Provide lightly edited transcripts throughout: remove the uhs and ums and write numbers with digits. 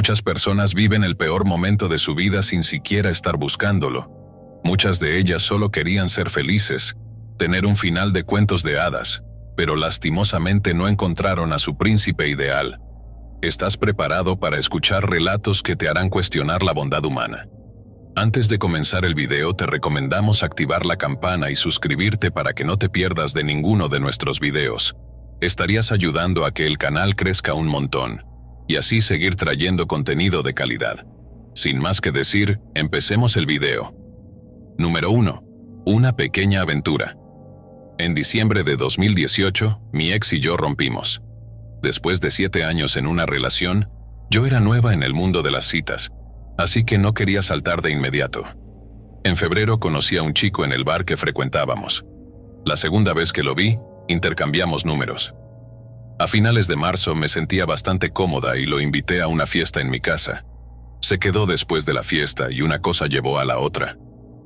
Muchas personas viven el peor momento de su vida sin siquiera estar buscándolo. Muchas de ellas solo querían ser felices, tener un final de cuentos de hadas, pero lastimosamente no encontraron a su príncipe ideal. ¿Estás preparado para escuchar relatos que te harán cuestionar la bondad humana? Antes de comenzar el video te recomendamos activar la campana y suscribirte para que no te pierdas de ninguno de nuestros videos. Estarías ayudando a que el canal crezca un montón, y así seguir trayendo contenido de calidad. Sin más que decir, empecemos el video. Número 1. Una pequeña aventura. En diciembre de 2018, mi ex y yo rompimos. Después de 7 años en una relación, yo era nueva en el mundo de las citas, así que no quería saltar de inmediato. En febrero conocí a un chico en el bar que frecuentábamos. La segunda vez que lo vi, intercambiamos números. A finales de marzo me sentía bastante cómoda y lo invité a una fiesta en mi casa. Se quedó después de la fiesta y una cosa llevó a la otra.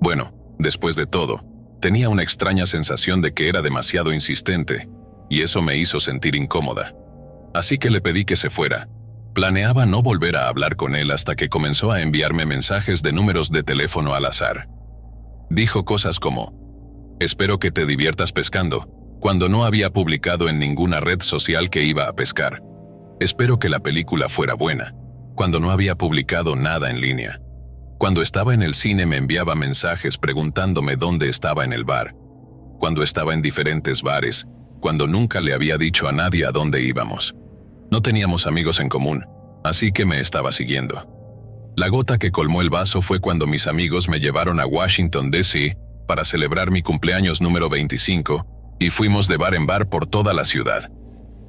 Bueno, después de todo, tenía una extraña sensación de que era demasiado insistente, y eso me hizo sentir incómoda. Así que le pedí que se fuera. Planeaba no volver a hablar con él hasta que comenzó a enviarme mensajes de números de teléfono al azar. Dijo cosas como: «Espero que te diviertas pescando», cuando no había publicado en ninguna red social que iba a pescar. «Espero que la película fuera buena», cuando no había publicado nada en línea. Cuando estaba en el cine me enviaba mensajes preguntándome dónde estaba en el bar. Cuando estaba en diferentes bares, cuando nunca le había dicho a nadie a dónde íbamos. No teníamos amigos en común, así que me estaba siguiendo. La gota que colmó el vaso fue cuando mis amigos me llevaron a Washington, D.C. para celebrar mi cumpleaños número 25, y fuimos de bar en bar por toda la ciudad.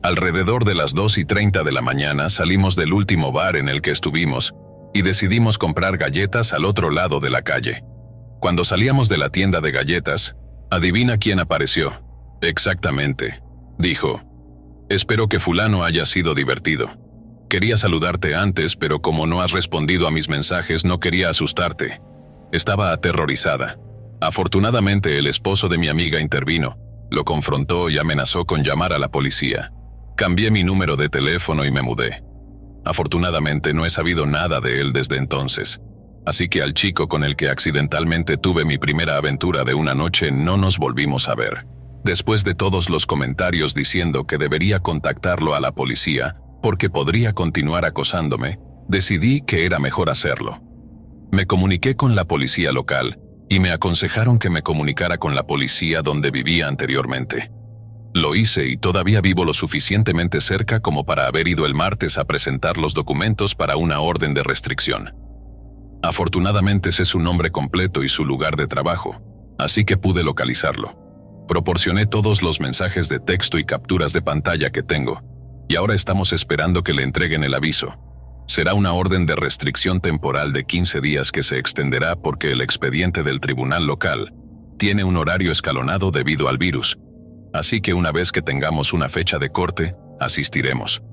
Alrededor de las 2:30 de la mañana salimos del último bar en el que estuvimos, y decidimos comprar galletas al otro lado de la calle. Cuando salíamos de la tienda de galletas, adivina quién apareció. Exactamente, dijo: «Espero que fulano haya sido divertido. Quería saludarte antes, pero como no has respondido a mis mensajes no quería asustarte». Estaba aterrorizada. Afortunadamente el esposo de mi amiga intervino, lo confrontó y amenazó con llamar a la policía. Cambié mi número de teléfono y me mudé. Afortunadamente no he sabido nada de él desde entonces, así que al chico con el que accidentalmente tuve mi primera aventura de una noche no nos volvimos a ver. Después de todos los comentarios diciendo que debería contactarlo a la policía porque podría continuar acosándome, decidí que era mejor hacerlo. Me comuniqué con la policía local y me aconsejaron que me comunicara con la policía donde vivía anteriormente. Lo hice y todavía vivo lo suficientemente cerca como para haber ido el martes a presentar los documentos para una orden de restricción. Afortunadamente sé su nombre completo y su lugar de trabajo, así que pude localizarlo. Proporcioné todos los mensajes de texto y capturas de pantalla que tengo, y ahora estamos esperando que le entreguen el aviso. Será una orden de restricción temporal de 15 días que se extenderá porque el expediente del tribunal local tiene un horario escalonado debido al virus, así que una vez que tengamos una fecha de corte, asistiremos.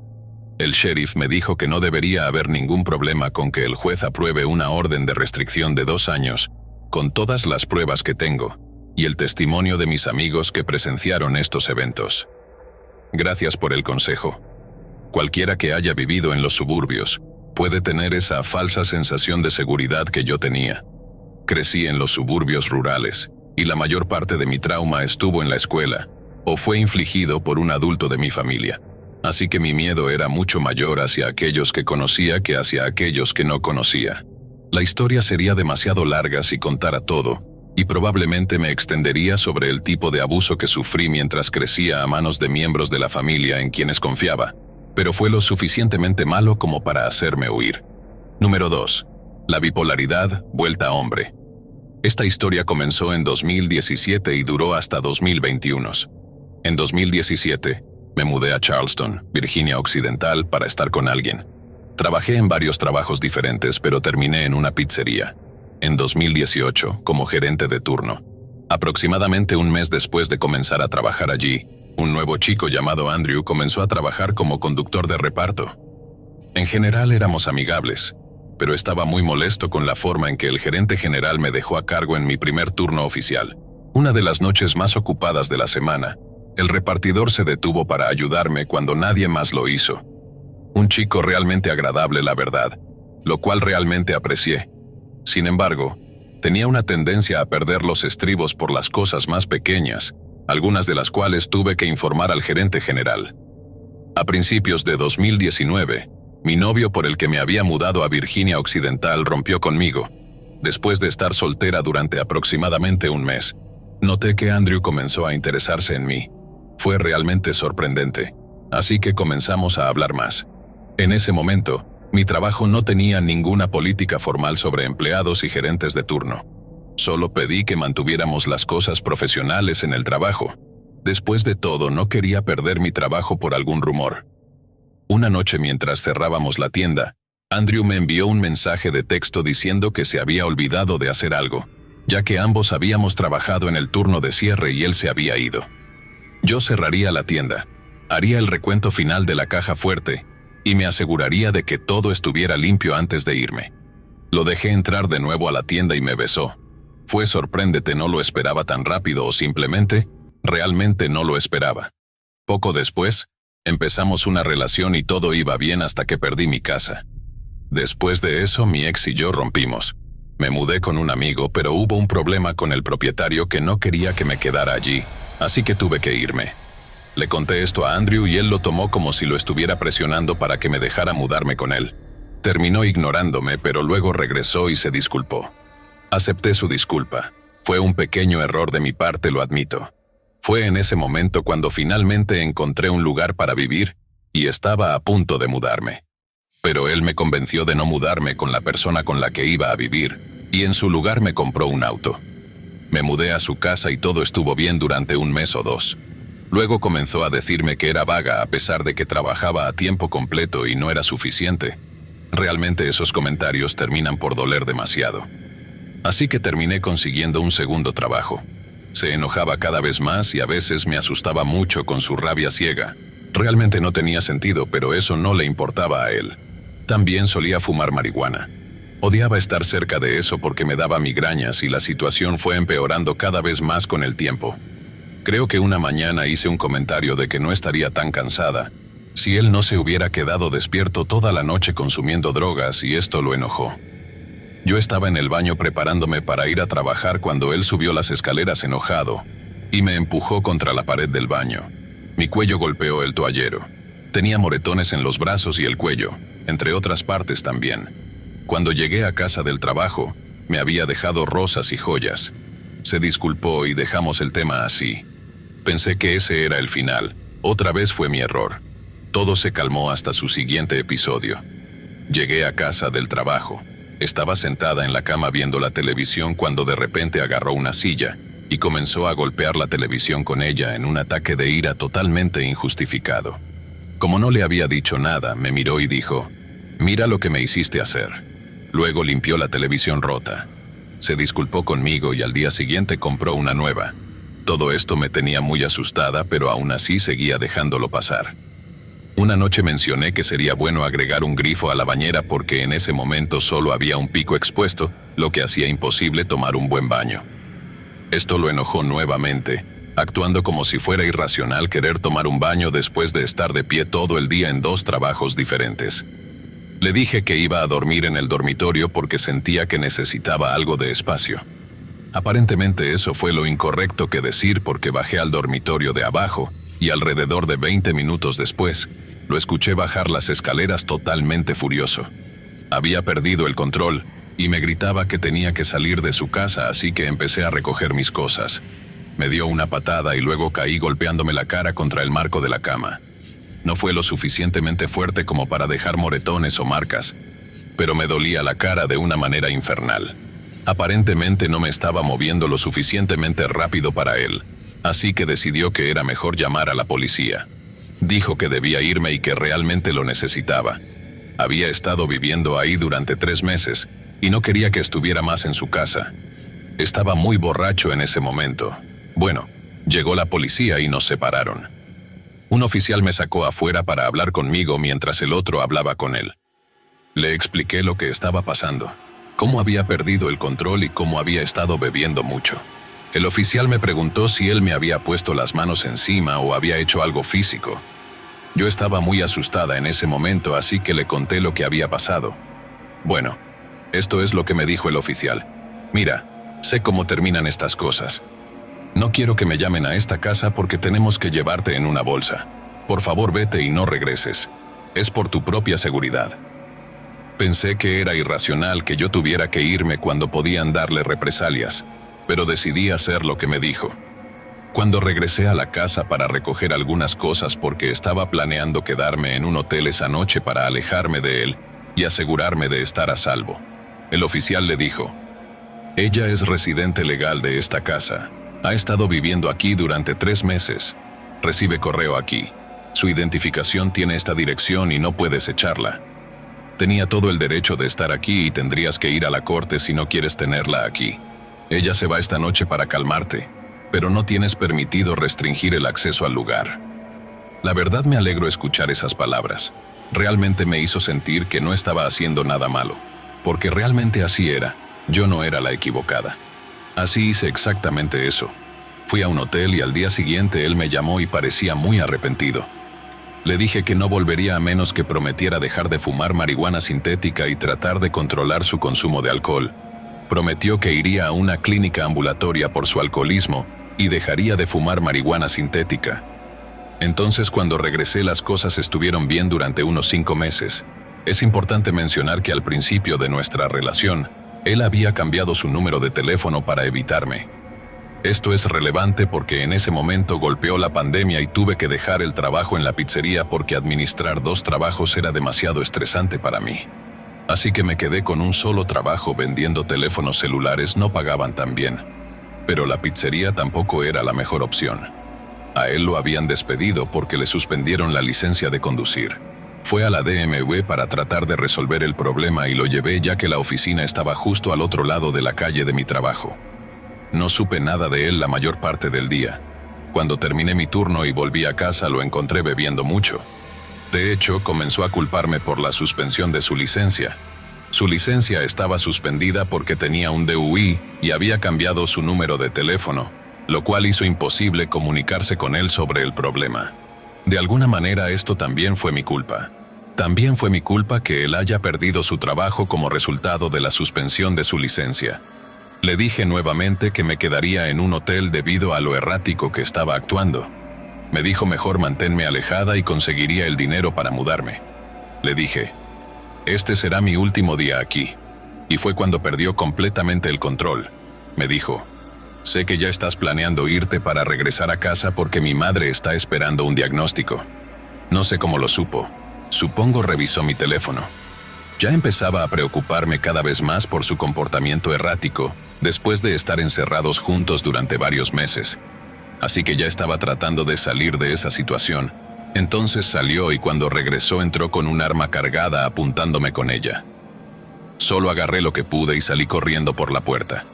El sheriff me dijo que no debería haber ningún problema con que el juez apruebe una orden de restricción de 2 años, con todas las pruebas que tengo y el testimonio de mis amigos que presenciaron estos eventos. Gracias por el consejo. Cualquiera que haya vivido en los suburbios puede tener esa falsa sensación de seguridad que yo tenía. Crecí en los suburbios rurales, y la mayor parte de mi trauma estuvo en la escuela, o fue infligido por un adulto de mi familia. Así que mi miedo era mucho mayor hacia aquellos que conocía que hacia aquellos que no conocía. La historia sería demasiado larga si contara todo, y probablemente me extendería sobre el tipo de abuso que sufrí mientras crecía a manos de miembros de la familia en quienes confiaba, pero fue lo suficientemente malo como para hacerme huir. Número 2. La bipolaridad vuelta hombre. Esta historia comenzó en 2017 y duró hasta 2021. En 2017, me mudé a Charleston, Virginia Occidental, para estar con alguien. Trabajé en varios trabajos diferentes, pero terminé en una pizzería. En 2018, como gerente de turno. Aproximadamente un mes después de comenzar a trabajar allí, un nuevo chico llamado Andrew comenzó a trabajar como conductor de reparto. En general éramos amigables, pero estaba muy molesto con la forma en que el gerente general me dejó a cargo en mi primer turno oficial. Una de las noches más ocupadas de la semana, el repartidor se detuvo para ayudarme cuando nadie más lo hizo. Un chico realmente agradable, la verdad, lo cual realmente aprecié. Sin embargo, tenía una tendencia a perder los estribos por las cosas más pequeñas, algunas de las cuales tuve que informar al gerente general. A principios de 2019, mi novio por el que me había mudado a Virginia Occidental rompió conmigo. Después de estar soltera durante aproximadamente un mes, noté que Andrew comenzó a interesarse en mí. Fue realmente sorprendente, así que comenzamos a hablar más. En ese momento, mi trabajo no tenía ninguna política formal sobre empleados y gerentes de turno. Solo pedí que mantuviéramos las cosas profesionales en el trabajo. Después de todo, no quería perder mi trabajo por algún rumor. Una noche mientras cerrábamos la tienda, Andrew me envió un mensaje de texto diciendo que se había olvidado de hacer algo, ya que ambos habíamos trabajado en el turno de cierre y él se había ido. Yo cerraría la tienda, haría el recuento final de la caja fuerte y me aseguraría de que todo estuviera limpio antes de irme. Lo dejé entrar de nuevo a la tienda y me besó. Fue sorprendente, no lo esperaba tan rápido o simplemente, realmente no lo esperaba. Poco después, empezamos una relación y todo iba bien hasta que perdí mi casa. Después de eso, mi ex y yo rompimos. Me mudé con un amigo, pero hubo un problema con el propietario que no quería que me quedara allí, así que tuve que irme. Le conté esto a Andrew y él lo tomó como si lo estuviera presionando para que me dejara mudarme con él. Terminó ignorándome, pero luego regresó y se disculpó. Acepté su disculpa. Fue un pequeño error de mi parte, lo admito. Fue en ese momento cuando finalmente encontré un lugar para vivir y estaba a punto de mudarme. Pero él me convenció de no mudarme con la persona con la que iba a vivir, y en su lugar me compró un auto. Me mudé a su casa y todo estuvo bien durante un mes o dos. Luego comenzó a decirme que era vaga a pesar de que trabajaba a tiempo completo y no era suficiente. Realmente esos comentarios terminan por doler demasiado. Así que terminé consiguiendo un segundo trabajo. Se enojaba cada vez más y a veces me asustaba mucho con su rabia ciega. Realmente no tenía sentido, pero eso no le importaba a él. También solía fumar marihuana. Odiaba estar cerca de eso porque me daba migrañas y la situación fue empeorando cada vez más con el tiempo. Creo que una mañana hice un comentario de que no estaría tan cansada si él no se hubiera quedado despierto toda la noche consumiendo drogas y esto lo enojó. Yo estaba en el baño preparándome para ir a trabajar cuando él subió las escaleras enojado y me empujó contra la pared del baño. Mi cuello golpeó el toallero. Tenía moretones en los brazos y el cuello, entre otras partes también. Cuando llegué a casa del trabajo, me había dejado rosas y joyas. Se disculpó y dejamos el tema así. Pensé que ese era el final. Otra vez fue mi error. Todo se calmó hasta su siguiente episodio. Llegué a casa del trabajo. Estaba sentada en la cama viendo la televisión cuando de repente agarró una silla y comenzó a golpear la televisión con ella en un ataque de ira totalmente injustificado. Como no le había dicho nada, me miró y dijo, «Mira lo que me hiciste hacer». Luego limpió la televisión rota. Se disculpó conmigo y al día siguiente compró una nueva. Todo esto me tenía muy asustada, pero aún así seguía dejándolo pasar. Una noche mencioné que sería bueno agregar un grifo a la bañera porque en ese momento solo había un pico expuesto, lo que hacía imposible tomar un buen baño. Esto lo enojó nuevamente, actuando como si fuera irracional querer tomar un baño después de estar de pie todo el día en 2 trabajos diferentes. Le dije que iba a dormir en el dormitorio porque sentía que necesitaba algo de espacio. Aparentemente eso fue lo incorrecto que decir porque bajé al dormitorio de abajo y alrededor de 20 minutos después, lo escuché bajar las escaleras totalmente furioso. Había perdido el control y me gritaba que tenía que salir de su casa, así que empecé a recoger mis cosas. Me dio una patada y luego caí golpeándome la cara contra el marco de la cama. No fue lo suficientemente fuerte como para dejar moretones o marcas, pero me dolía la cara de una manera infernal. Aparentemente no me estaba moviendo lo suficientemente rápido para él, así que decidió que era mejor llamar a la policía. Dijo que debía irme y que realmente lo necesitaba. Había estado viviendo ahí durante 3 meses y no quería que estuviera más en su casa. Estaba muy borracho en ese momento. Bueno, llegó la policía y nos separaron. Un oficial me sacó afuera para hablar conmigo mientras el otro hablaba con él. Le expliqué lo que estaba pasando, cómo había perdido el control y cómo había estado bebiendo mucho. El oficial me preguntó si él me había puesto las manos encima o había hecho algo físico. Yo estaba muy asustada en ese momento, así que le conté lo que había pasado. Bueno, esto es lo que me dijo el oficial. Mira, sé cómo terminan estas cosas. No quiero que me llamen a esta casa porque tenemos que llevarte en una bolsa. Por favor, vete y no regreses. Es por tu propia seguridad. Pensé que era irracional que yo tuviera que irme cuando podían darle represalias, pero decidí hacer lo que me dijo. Cuando regresé a la casa para recoger algunas cosas porque estaba planeando quedarme en un hotel esa noche para alejarme de él y asegurarme de estar a salvo, el oficial le dijo: ella es residente legal de esta casa. Ha estado viviendo aquí durante 3 meses. Recibe correo aquí. Su identificación tiene esta dirección y no puedes echarla. Tenía todo el derecho de estar aquí y tendrías que ir a la corte si no quieres tenerla aquí. Ella se va esta noche para calmarte, pero no tienes permitido restringir el acceso al lugar. La verdad me alegro escuchar esas palabras. Realmente me hizo sentir que no estaba haciendo nada malo, porque realmente así era. Yo no era la equivocada. Así hice exactamente eso. Fui a un hotel y al día siguiente él me llamó y parecía muy arrepentido. Le dije que no volvería a menos que prometiera dejar de fumar marihuana sintética y tratar de controlar su consumo de alcohol. Prometió que iría a una clínica ambulatoria por su alcoholismo y dejaría de fumar marihuana sintética. Entonces, cuando regresé, las cosas estuvieron bien durante unos 5 meses. Es importante mencionar que al principio de nuestra relación, él había cambiado su número de teléfono para evitarme. Esto es relevante porque en ese momento golpeó la pandemia y tuve que dejar el trabajo en la pizzería porque administrar 2 trabajos era demasiado estresante para mí. Así que me quedé con un solo trabajo vendiendo teléfonos celulares. No pagaban tan bien, pero la pizzería tampoco era la mejor opción. A él lo habían despedido porque le suspendieron la licencia de conducir. Fue a la DMV para tratar de resolver el problema y lo llevé ya que la oficina estaba justo al otro lado de la calle de mi trabajo. No supe nada de él la mayor parte del día. Cuando terminé mi turno y volví a casa, lo encontré bebiendo mucho. De hecho, comenzó a culparme por la suspensión de su licencia. Su licencia estaba suspendida porque tenía un DUI y había cambiado su número de teléfono, lo cual hizo imposible comunicarse con él sobre el problema. De alguna manera esto también fue mi culpa. También fue mi culpa que él haya perdido su trabajo como resultado de la suspensión de su licencia. Le dije nuevamente que me quedaría en un hotel debido a lo errático que estaba actuando. Me dijo mejor manténme alejada y conseguiría el dinero para mudarme. Le dije, este será mi último día aquí. Y fue cuando perdió completamente el control. Me dijo, sé que ya estás planeando irte para regresar a casa porque mi madre está esperando un diagnóstico. No sé cómo lo supo. Supongo revisó mi teléfono. Ya empezaba a preocuparme cada vez más por su comportamiento errático después de estar encerrados juntos durante varios meses. Así que ya estaba tratando de salir de esa situación. Entonces salió y cuando regresó entró con un arma cargada apuntándome con ella. Solo agarré lo que pude y salí corriendo por la puerta.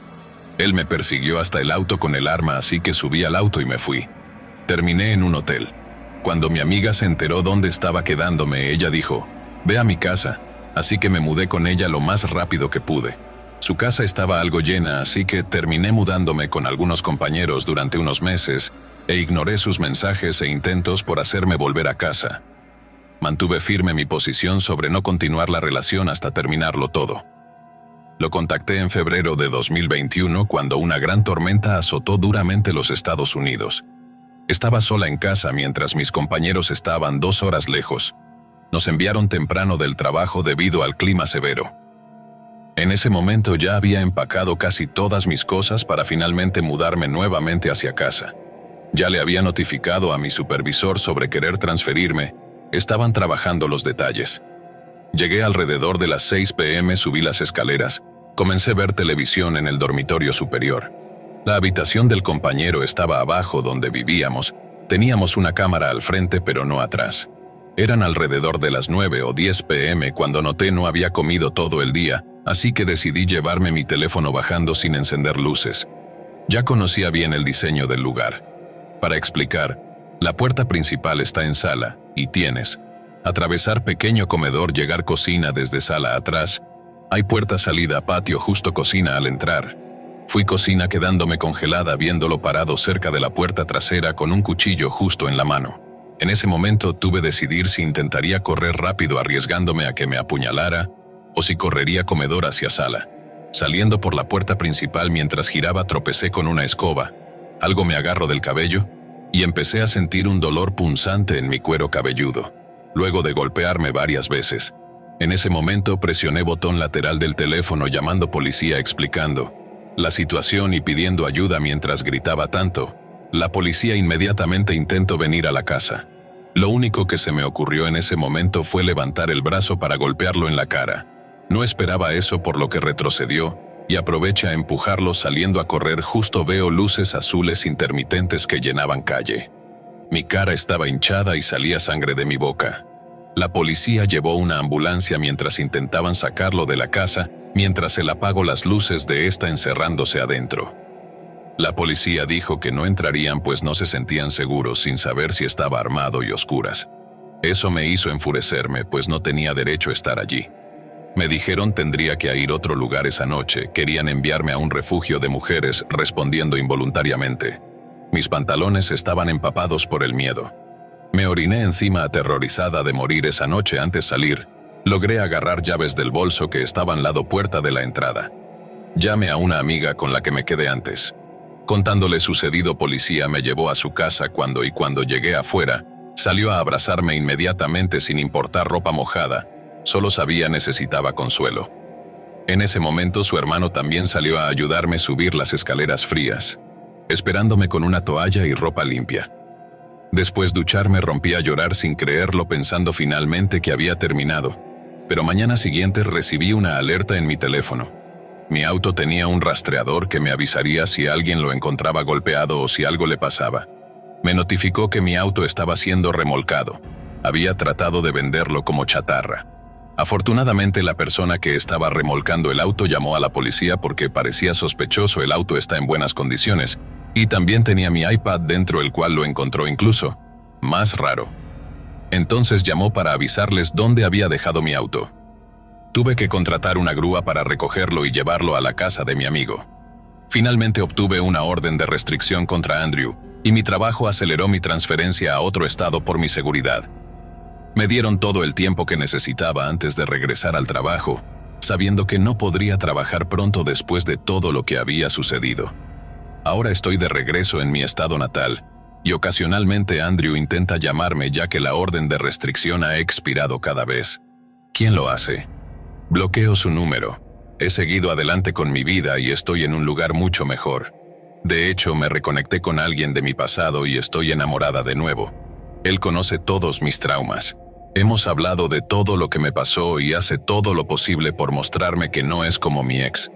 Él me persiguió hasta el auto con el arma, así que subí al auto y me fui. Terminé en un hotel. Cuando mi amiga se enteró dónde estaba quedándome, ella dijo, ve a mi casa. Así que me mudé con ella lo más rápido que pude. Su casa estaba algo llena, así que terminé mudándome con algunos compañeros durante unos meses e ignoré sus mensajes e intentos por hacerme volver a casa. Mantuve firme mi posición sobre no continuar la relación hasta terminarlo todo. Lo contacté en febrero de 2021 cuando una gran tormenta azotó duramente los Estados Unidos. Estaba sola en casa mientras mis compañeros estaban 2 horas lejos. Nos enviaron temprano del trabajo debido al clima severo. En ese momento ya había empacado casi todas mis cosas para finalmente mudarme nuevamente hacia casa. Ya le había notificado a mi supervisor sobre querer transferirme. Estaban trabajando los detalles. Llegué alrededor de las 6 p.m., subí las escaleras. Comencé a ver televisión en el dormitorio superior. La habitación del compañero estaba abajo donde vivíamos. Teníamos una cámara al frente pero no atrás. Eran alrededor de las 9 o 10 p.m. cuando noté no había comido todo el día, así que decidí llevarme mi teléfono bajando sin encender luces. Ya conocía bien el diseño del lugar. Para explicar, la puerta principal está en sala, y tienes atravesar pequeño comedor, llegar cocina desde sala atrás. Hay puerta salida a patio, justo cocina al entrar. Fui cocina quedándome congelada viéndolo parado cerca de la puerta trasera con un cuchillo justo en la mano. En ese momento tuve que decidir si intentaría correr rápido arriesgándome a que me apuñalara o si correría comedor hacia sala. Saliendo por la puerta principal mientras giraba tropecé con una escoba. Algo me agarró del cabello y empecé a sentir un dolor punzante en mi cuero cabelludo, luego de golpearme varias veces. En ese momento presioné botón lateral del teléfono llamando policía explicando la situación y pidiendo ayuda mientras gritaba tanto. La policía inmediatamente intentó venir a la casa. Lo único que se me ocurrió en ese momento fue levantar el brazo para golpearlo en la cara. No esperaba eso por lo que retrocedió y aproveché a empujarlo saliendo a correr justo veo luces azules intermitentes que llenaban calle. Mi cara estaba hinchada y salía sangre de mi boca. La policía llevó una ambulancia mientras intentaban sacarlo de la casa, mientras él apagó las luces de esta encerrándose adentro. La policía dijo que no entrarían pues no se sentían seguros sin saber si estaba armado y oscuras. Eso me hizo enfurecerme pues no tenía derecho a estar allí. Me dijeron tendría que ir a otro lugar esa noche, querían enviarme a un refugio de mujeres respondiendo involuntariamente. Mis pantalones estaban empapados por el miedo. Me oriné encima aterrorizada de morir esa noche antes de salir. Logré agarrar llaves del bolso que estaban al lado puerta de la entrada. Llamé a una amiga con la que me quedé antes. Contándole sucedido policía me llevó a su casa cuando llegué afuera, salió a abrazarme inmediatamente sin importar ropa mojada, solo sabía necesitaba consuelo. En ese momento su hermano también salió a ayudarme a subir las escaleras frías, esperándome con una toalla y ropa limpia. Después ducharme rompí a llorar sin creerlo pensando finalmente que había terminado, pero mañana siguiente recibí una alerta en mi teléfono. Mi auto tenía un rastreador que me avisaría si alguien lo encontraba golpeado o si algo le pasaba. Me notificó que mi auto estaba siendo remolcado. Había tratado de venderlo como chatarra. Afortunadamente la persona que estaba remolcando el auto llamó a la policía porque parecía sospechoso el auto está en buenas condiciones y también tenía mi iPad dentro el cual lo encontró incluso más raro. Entonces llamó para avisarles dónde había dejado mi auto. Tuve que contratar una grúa para recogerlo y llevarlo a la casa de mi amigo. Finalmente obtuve una orden de restricción contra Andrew, y mi trabajo aceleró mi transferencia a otro estado por mi seguridad. Me dieron todo el tiempo que necesitaba antes de regresar al trabajo, sabiendo que no podría trabajar pronto después de todo lo que había sucedido. Ahora estoy de regreso en mi estado natal, y ocasionalmente Andrew intenta llamarme ya que la orden de restricción ha expirado cada vez. ¿Quién lo hace? Bloqueo su número. He seguido adelante con mi vida y estoy en un lugar mucho mejor. De hecho, me reconecté con alguien de mi pasado y estoy enamorada de nuevo. Él conoce todos mis traumas. Hemos hablado de todo lo que me pasó y hace todo lo posible por mostrarme que no es como mi ex.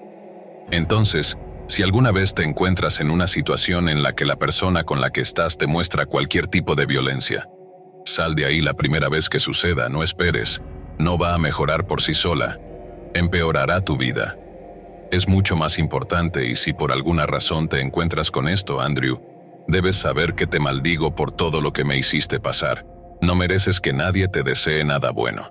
Entonces, si alguna vez te encuentras en una situación en la que la persona con la que estás te muestra cualquier tipo de violencia, sal de ahí la primera vez que suceda, no esperes. No va a mejorar por sí sola. Empeorará tu vida. Es mucho más importante y si por alguna razón te encuentras con esto, Andrew, debes saber que te maldigo por todo lo que me hiciste pasar. No mereces que nadie te desee nada bueno.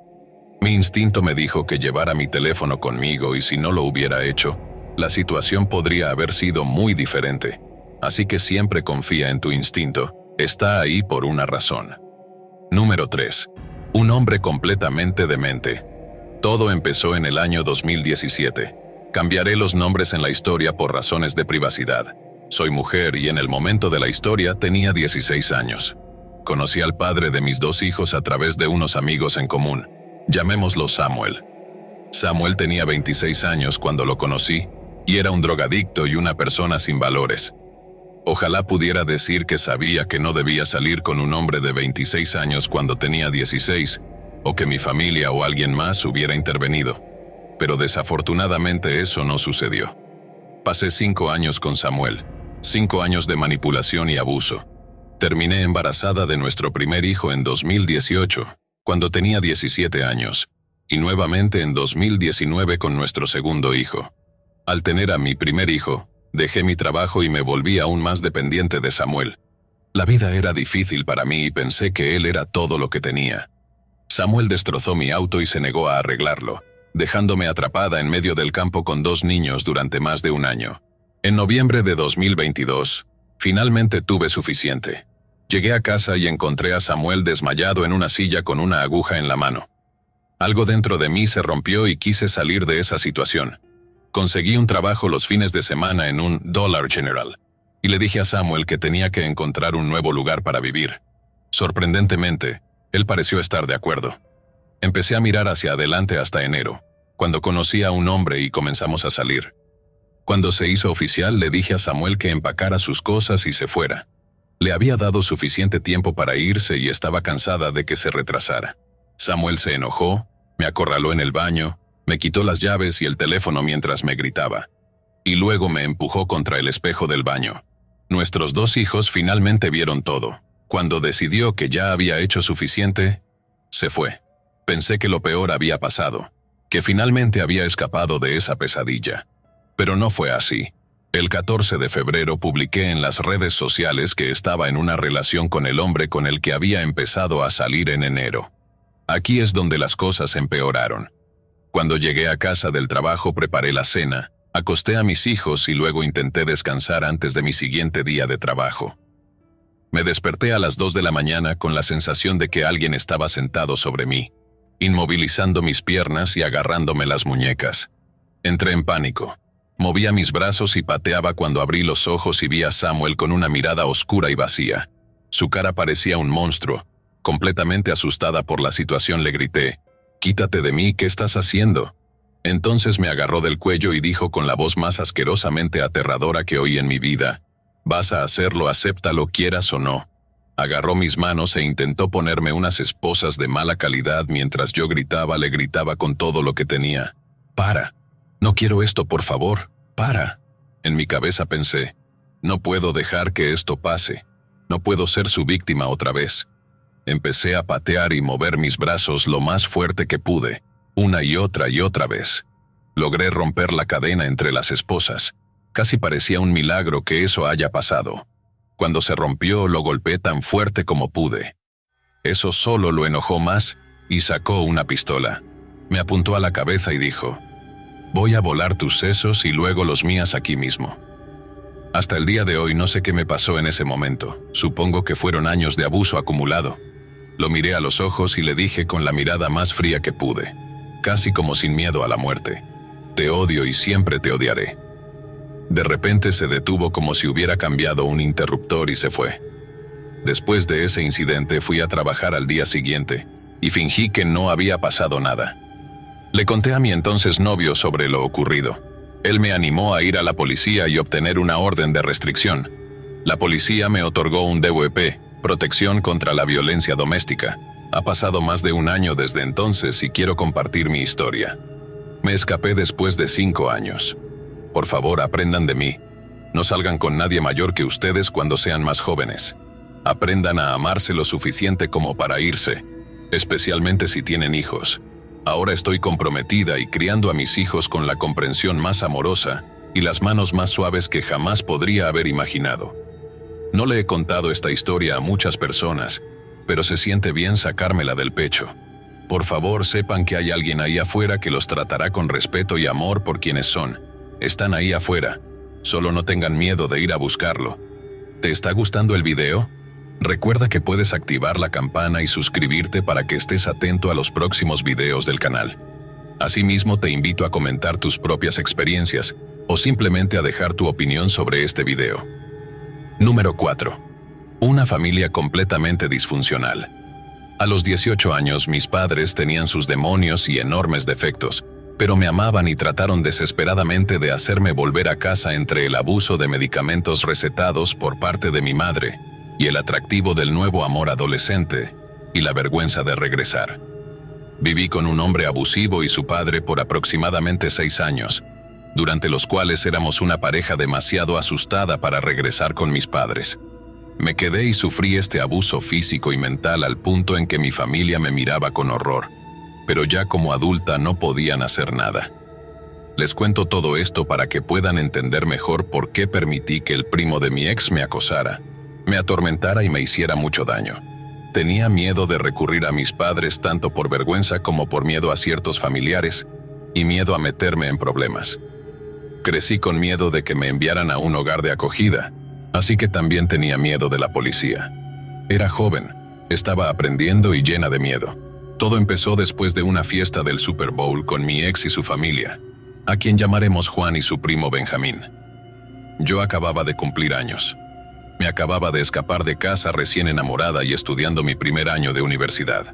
Mi instinto me dijo que llevara mi teléfono conmigo y si no lo hubiera hecho, la situación podría haber sido muy diferente. Así que siempre confía en tu instinto. Está ahí por una razón. Número 3. Un hombre completamente demente. Todo empezó en el año 2017. Cambiaré los nombres en la historia por razones de privacidad. Soy mujer y en el momento de la historia tenía 16 años. Conocí al padre de mis 2 hijos a través de unos amigos en común. Llamémoslo Samuel. Samuel tenía 26 años cuando lo conocí y era un drogadicto y una persona sin valores. Ojalá pudiera decir que sabía que no debía salir con un hombre de 26 años cuando tenía 16, o que mi familia o alguien más hubiera intervenido. Pero desafortunadamente eso no sucedió. Pasé 5 años con Samuel, 5 años de manipulación y abuso. Terminé embarazada de nuestro primer hijo en 2018, cuando tenía 17 años, y nuevamente en 2019 con nuestro segundo hijo. Al tener a mi primer hijo, dejé mi trabajo y me volví aún más dependiente de Samuel. La vida era difícil para mí y pensé que él era todo lo que tenía. Samuel destrozó mi auto y se negó a arreglarlo, dejándome atrapada en medio del campo con 2 niños durante más de un año. En noviembre de 2022, finalmente tuve suficiente. Llegué a casa y encontré a Samuel desmayado en una silla con una aguja en la mano. Algo dentro de mí se rompió y quise salir de esa situación. Conseguí un trabajo los fines de semana en un Dollar General, y le dije a Samuel que tenía que encontrar un nuevo lugar para vivir. Sorprendentemente, él pareció estar de acuerdo. Empecé a mirar hacia adelante hasta enero, cuando conocí a un hombre y comenzamos a salir. Cuando se hizo oficial, le dije a Samuel que empacara sus cosas y se fuera. Le había dado suficiente tiempo para irse y estaba cansada de que se retrasara. Samuel se enojó, me acorraló en el baño, me quitó las llaves y el teléfono mientras me gritaba. Y luego me empujó contra el espejo del baño. Nuestros 2 hijos finalmente vieron todo. Cuando decidió que ya había hecho suficiente, se fue. Pensé que lo peor había pasado, que finalmente había escapado de esa pesadilla. Pero no fue así. El 14 de febrero publiqué en las redes sociales que estaba en una relación con el hombre con el que había empezado a salir en enero. Aquí es donde las cosas empeoraron. Cuando llegué a casa del trabajo preparé la cena, acosté a mis hijos y luego intenté descansar antes de mi siguiente día de trabajo. Me desperté a las 2 de la mañana con la sensación de que alguien estaba sentado sobre mí, inmovilizando mis piernas y agarrándome las muñecas. Entré en pánico. Movía mis brazos y pateaba cuando abrí los ojos y vi a Samuel con una mirada oscura y vacía. Su cara parecía un monstruo. Completamente asustada por la situación le grité: «Quítate de mí, ¿qué estás haciendo?». Entonces me agarró del cuello y dijo con la voz más asquerosamente aterradora que oí en mi vida: «Vas a hacerlo, acéptalo, quieras o no». Agarró mis manos e intentó ponerme unas esposas de mala calidad mientras yo le gritaba con todo lo que tenía: «Para. No quiero esto, por favor, para». En mi cabeza pensé: no puedo dejar que esto pase. No puedo ser su víctima otra vez. Empecé a patear y mover mis brazos lo más fuerte que pude, una y otra vez. Logré romper la cadena entre las esposas. Casi parecía un milagro que eso haya pasado. Cuando se rompió, lo golpeé tan fuerte como pude. Eso solo lo enojó más y sacó una pistola. Me apuntó a la cabeza y dijo: «Voy a volar tus sesos y luego los mías aquí mismo». Hasta el día de hoy no sé qué me pasó en ese momento. Supongo que fueron años de abuso acumulado. Lo miré a los ojos y le dije con la mirada más fría que pude, casi como sin miedo a la muerte: «Te odio y siempre te odiaré». De repente se detuvo como si hubiera cambiado un interruptor y se fue. Después de ese incidente fui a trabajar al día siguiente y fingí que no había pasado nada. Le conté a mi entonces novio sobre lo ocurrido. Él me animó a ir a la policía y obtener una orden de restricción. La policía me otorgó un DWP, protección contra la violencia doméstica. Ha pasado más de un año desde entonces y quiero compartir mi historia. Me escapé después de 5 años. Por favor, aprendan de mí. No salgan con nadie mayor que ustedes cuando sean más jóvenes. Aprendan a amarse lo suficiente como para irse, especialmente si tienen hijos. Ahora estoy comprometida y criando a mis hijos con la comprensión más amorosa y las manos más suaves que jamás podría haber imaginado. No le he contado esta historia a muchas personas, pero se siente bien sacármela del pecho. Por favor, sepan que hay alguien ahí afuera que los tratará con respeto y amor por quienes son. Están ahí afuera. Solo no tengan miedo de ir a buscarlo. ¿Te está gustando el video? Recuerda que puedes activar la campana y suscribirte para que estés atento a los próximos videos del canal. Asimismo, te invito a comentar tus propias experiencias o simplemente a dejar tu opinión sobre este video. Número 4. Una familia completamente disfuncional. A los 18 años, mis padres tenían sus demonios y enormes defectos, pero me amaban y trataron desesperadamente de hacerme volver a casa entre el abuso de medicamentos recetados por parte de mi madre y el atractivo del nuevo amor adolescente y la vergüenza de regresar. Viví con un hombre abusivo y su padre por aproximadamente 6 años, durante los cuales éramos una pareja demasiado asustada para regresar con mis padres. Me quedé y sufrí este abuso físico y mental al punto en que mi familia me miraba con horror, pero ya como adulta no podían hacer nada. Les cuento todo esto para que puedan entender mejor por qué permití que el primo de mi ex me acosara, me atormentara y me hiciera mucho daño. Tenía miedo de recurrir a mis padres tanto por vergüenza como por miedo a ciertos familiares y miedo a meterme en problemas. Crecí con miedo de que me enviaran a un hogar de acogida, así que también tenía miedo de la policía. Era joven, estaba aprendiendo y llena de miedo. Todo empezó después de una fiesta del Super Bowl con mi ex y su familia, a quien llamaremos Juan y su primo Benjamín. Yo acababa de cumplir años. Me acababa de escapar de casa recién enamorada y estudiando mi primer año de universidad.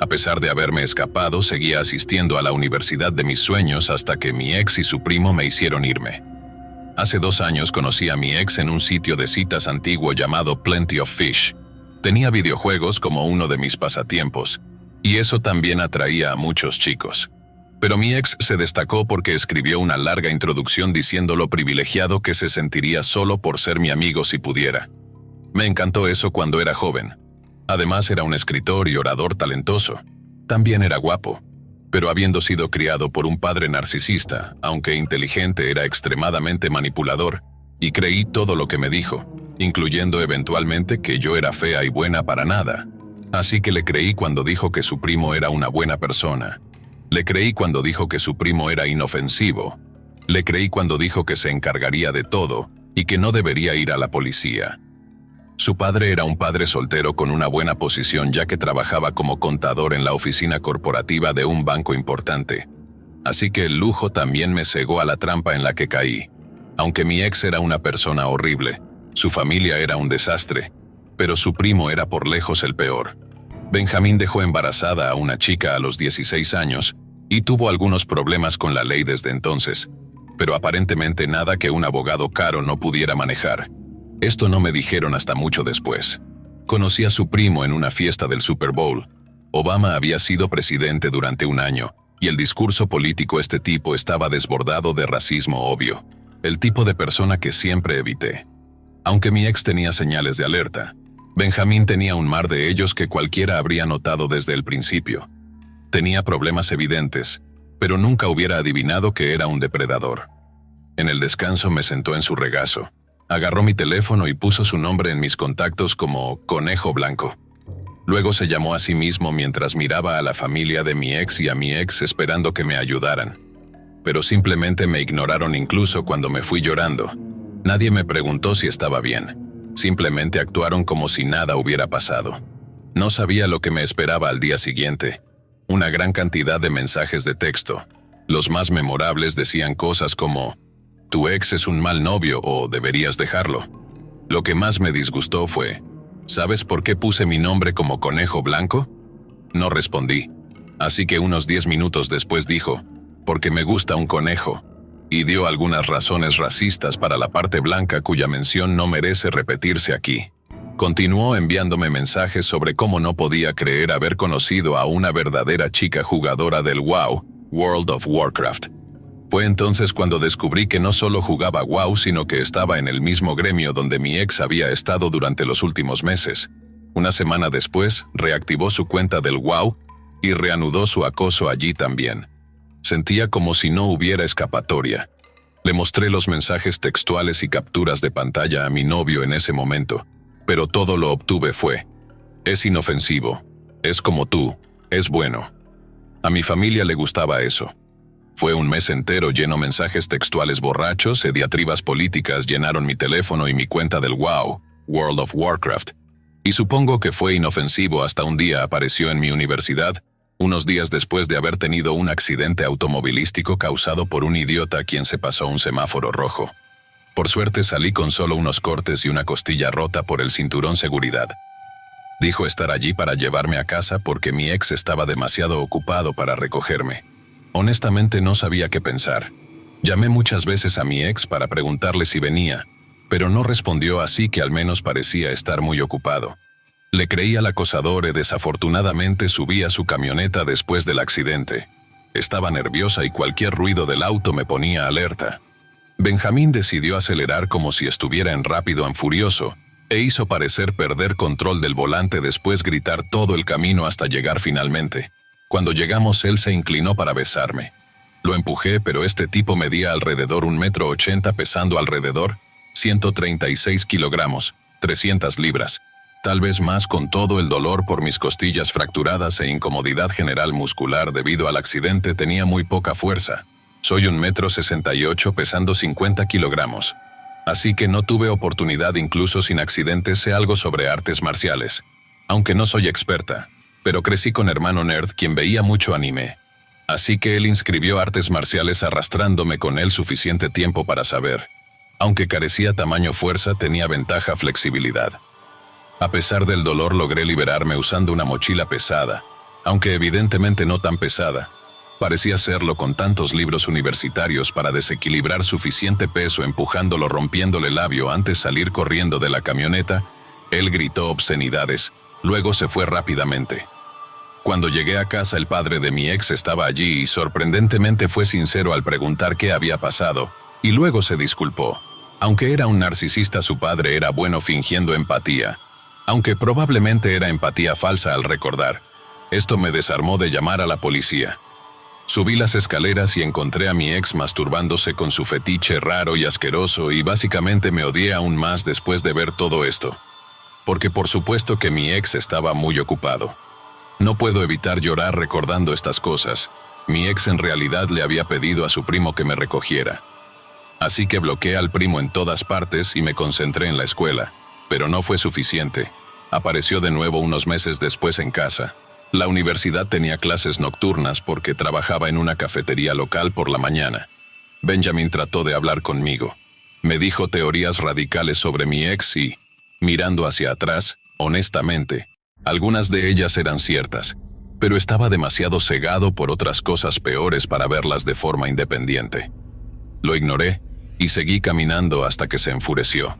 A pesar de haberme escapado, seguía asistiendo a la universidad de mis sueños hasta que mi ex y su primo me hicieron irme. Hace 2 años conocí a mi ex en un sitio de citas antiguo llamado Plenty of Fish. Tenía videojuegos como uno de mis pasatiempos, y eso también atraía a muchos chicos. Pero mi ex se destacó porque escribió una larga introducción diciendo lo privilegiado que se sentiría solo por ser mi amigo si pudiera. Me encantó eso cuando era joven. Además era un escritor y orador talentoso. También era guapo. Pero habiendo sido criado por un padre narcisista, aunque inteligente, era extremadamente manipulador, y creí todo lo que me dijo, incluyendo eventualmente que yo era fea y buena para nada. Así que le creí cuando dijo que su primo era una buena persona. Le creí cuando dijo que su primo era inofensivo. Le creí cuando dijo que se encargaría de todo y que no debería ir a la policía. Su padre era un padre soltero con una buena posición ya que trabajaba como contador en la oficina corporativa de un banco importante. Así que el lujo también me cegó a la trampa en la que caí. Aunque mi ex era una persona horrible, su familia era un desastre, pero su primo era por lejos el peor. Benjamín dejó embarazada a una chica a los 16 años y tuvo algunos problemas con la ley desde entonces, pero aparentemente nada que un abogado caro no pudiera manejar. Esto no me dijeron hasta mucho después. Conocí a su primo en una fiesta del Super Bowl. Obama había sido presidente durante 1 año, y el discurso político este tipo estaba desbordado de racismo obvio, el tipo de persona que siempre evité. Aunque mi ex tenía señales de alerta, Benjamín tenía un mar de ellos que cualquiera habría notado desde el principio. Tenía problemas evidentes, pero nunca hubiera adivinado que era un depredador. En el descanso me sentó en su regazo, agarró mi teléfono y puso su nombre en mis contactos como Conejo Blanco. Luego se llamó a sí mismo mientras miraba a la familia de mi ex y a mi ex esperando que me ayudaran. Pero simplemente me ignoraron incluso cuando me fui llorando. Nadie me preguntó si estaba bien. Simplemente actuaron como si nada hubiera pasado. No sabía lo que me esperaba al día siguiente. Una gran cantidad de mensajes de texto. Los más memorables decían cosas como: «Tu ex es un mal novio» o «deberías dejarlo». Lo que más me disgustó fue: «¿Sabes por qué puse mi nombre como Conejo Blanco?». No respondí. Así que unos 10 minutos después dijo: «Porque me gusta un conejo», y dio algunas razones racistas para la parte blanca cuya mención no merece repetirse aquí. Continuó enviándome mensajes sobre cómo no podía creer haber conocido a una verdadera chica jugadora del WoW, World of Warcraft. Fue entonces cuando descubrí que no solo jugaba WoW, sino que estaba en el mismo gremio donde mi ex había estado durante los últimos meses. Una semana después, reactivó su cuenta del WoW y reanudó su acoso allí también. Sentía como si no hubiera escapatoria. Le mostré los mensajes textuales y capturas de pantalla a mi novio en ese momento, pero todo lo obtuve fue: «Es inofensivo, es como tú, es bueno». A mi familia le gustaba eso. Fue un mes entero lleno de mensajes textuales borrachos y diatribas políticas llenaron mi teléfono y mi cuenta del WoW, World of Warcraft. Y supongo que fue inofensivo hasta un día apareció en mi universidad, unos días después de haber tenido un accidente automovilístico causado por un idiota a quien se pasó un semáforo rojo. Por suerte salí con solo unos cortes y una costilla rota por el cinturón seguridad. Dijo estar allí para llevarme a casa porque mi ex estaba demasiado ocupado para recogerme. Honestamente no sabía qué pensar. Llamé muchas veces a mi ex para preguntarle si venía, pero no respondió, así que al menos parecía estar muy ocupado. Le creí al acosador y desafortunadamente subí a su camioneta después del accidente. Estaba nerviosa y cualquier ruido del auto me ponía alerta. Benjamín decidió acelerar como si estuviera en Rápido and Furioso, e hizo parecer perder control del volante, después gritar todo el camino hasta llegar finalmente. Cuando llegamos él se inclinó para besarme. Lo empujé, pero este tipo medía alrededor 1,80 m pesando alrededor 136 kilogramos, 300 libras. Tal vez más con todo el dolor por mis costillas fracturadas e incomodidad general muscular debido al accidente tenía muy poca fuerza. Soy 1,68 m pesando 50 kilogramos. Así que no tuve oportunidad, incluso sin accidentes, sé algo sobre artes marciales. Aunque no soy experta, pero crecí con hermano nerd quien veía mucho anime. Así que él inscribió artes marciales arrastrándome con él suficiente tiempo para saber. Aunque carecía tamaño fuerza, tenía ventaja flexibilidad. A pesar del dolor logré liberarme usando una mochila pesada, aunque evidentemente no tan pesada. Parecía hacerlo con tantos libros universitarios para desequilibrar suficiente peso empujándolo rompiéndole el labio antes de salir corriendo de la camioneta. Él gritó obscenidades, luego se fue rápidamente. Cuando llegué a casa el padre de mi ex estaba allí y sorprendentemente fue sincero al preguntar qué había pasado, y luego se disculpó. Aunque era un narcisista, su padre era bueno fingiendo empatía, aunque probablemente era empatía falsa al recordar. Esto me desarmó de llamar a la policía. Subí las escaleras y encontré a mi ex masturbándose con su fetiche raro y asqueroso y básicamente me odié aún más después de ver todo esto. Porque por supuesto que mi ex estaba muy ocupado. No puedo evitar llorar recordando estas cosas. Mi ex en realidad le había pedido a su primo que me recogiera. Así que bloqueé al primo en todas partes y me concentré en la escuela. Pero no fue suficiente. Apareció de nuevo unos meses después en casa. La universidad tenía clases nocturnas porque trabajaba en una cafetería local por la mañana. Benjamin trató de hablar conmigo. Me dijo teorías radicales sobre mi ex y, mirando hacia atrás, honestamente, algunas de ellas eran ciertas, pero estaba demasiado cegado por otras cosas peores para verlas de forma independiente. Lo ignoré y seguí caminando hasta que se enfureció.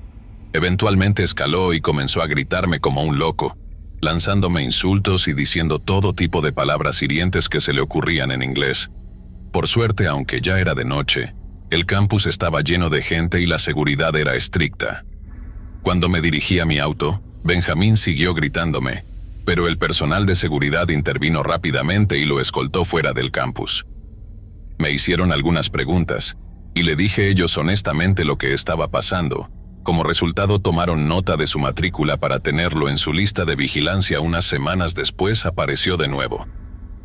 Eventualmente escaló y comenzó a gritarme como un loco, lanzándome insultos y diciendo todo tipo de palabras hirientes que se le ocurrían en inglés. Por suerte, aunque ya era de noche, el campus estaba lleno de gente y la seguridad era estricta. Cuando me dirigí a mi auto, Benjamín siguió gritándome, pero el personal de seguridad intervino rápidamente y lo escoltó fuera del campus. Me hicieron algunas preguntas, y le dije a ellos honestamente lo que estaba pasando. Como resultado tomaron nota de su matrícula para tenerlo en su lista de vigilancia. Unas semanas después apareció de nuevo.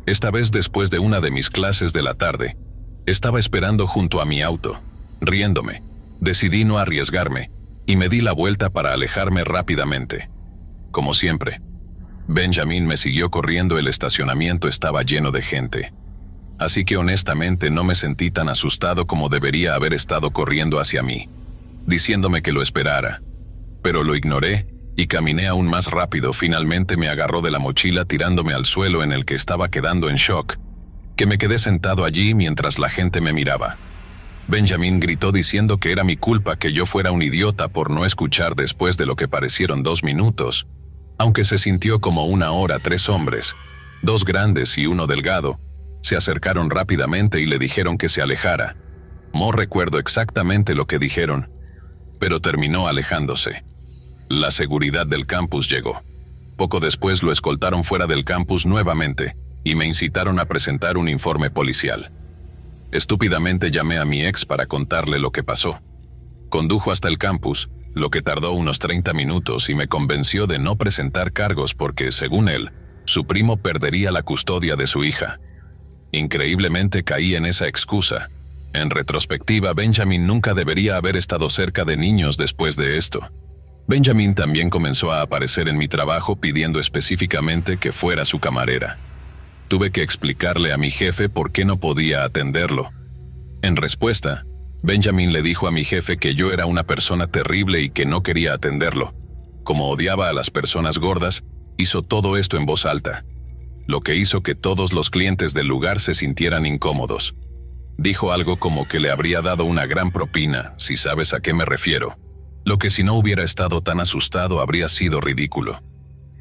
Esta vez después de una de mis clases de la tarde. Estaba esperando junto a mi auto, riéndome. Decidí no arriesgarme, y me di la vuelta para alejarme rápidamente. Como siempre, Benjamin me siguió corriendo. El estacionamiento estaba lleno de gente. Así que honestamente no me sentí tan asustado como debería haber estado corriendo hacia mí, diciéndome que lo esperara. Pero lo ignoré y caminé aún más rápido. Finalmente me agarró de la mochila tirándome al suelo en el que estaba quedando en shock, que me quedé sentado allí mientras la gente me miraba. Benjamin gritó diciendo que era mi culpa que yo fuera un idiota por no escuchar después de lo que parecieron 2 minutos. Aunque se sintió como 1 hora, 3 hombres, 2 grandes y 1 delgado, se acercaron rápidamente y le dijeron que se alejara. No recuerdo exactamente lo que dijeron, pero terminó alejándose. La seguridad del campus llegó. Poco después lo escoltaron fuera del campus nuevamente y me incitaron a presentar un informe policial. Estúpidamente llamé a mi ex para contarle lo que pasó. Condujo hasta el campus, lo que tardó unos 30 minutos y me convenció de no presentar cargos porque, según él, su primo perdería la custodia de su hija. Increíblemente caí en esa excusa. En retrospectiva, Benjamin nunca debería haber estado cerca de niños después de esto. Benjamin también comenzó a aparecer en mi trabajo pidiendo específicamente que fuera su camarera. Tuve que explicarle a mi jefe por qué no podía atenderlo. En respuesta, Benjamin le dijo a mi jefe que yo era una persona terrible y que no quería atenderlo. Como odiaba a las personas gordas, hizo todo esto en voz alta, lo que hizo que todos los clientes del lugar se sintieran incómodos. Dijo algo como que le habría dado una gran propina, si sabes a qué me refiero. Lo que si no hubiera estado tan asustado habría sido ridículo.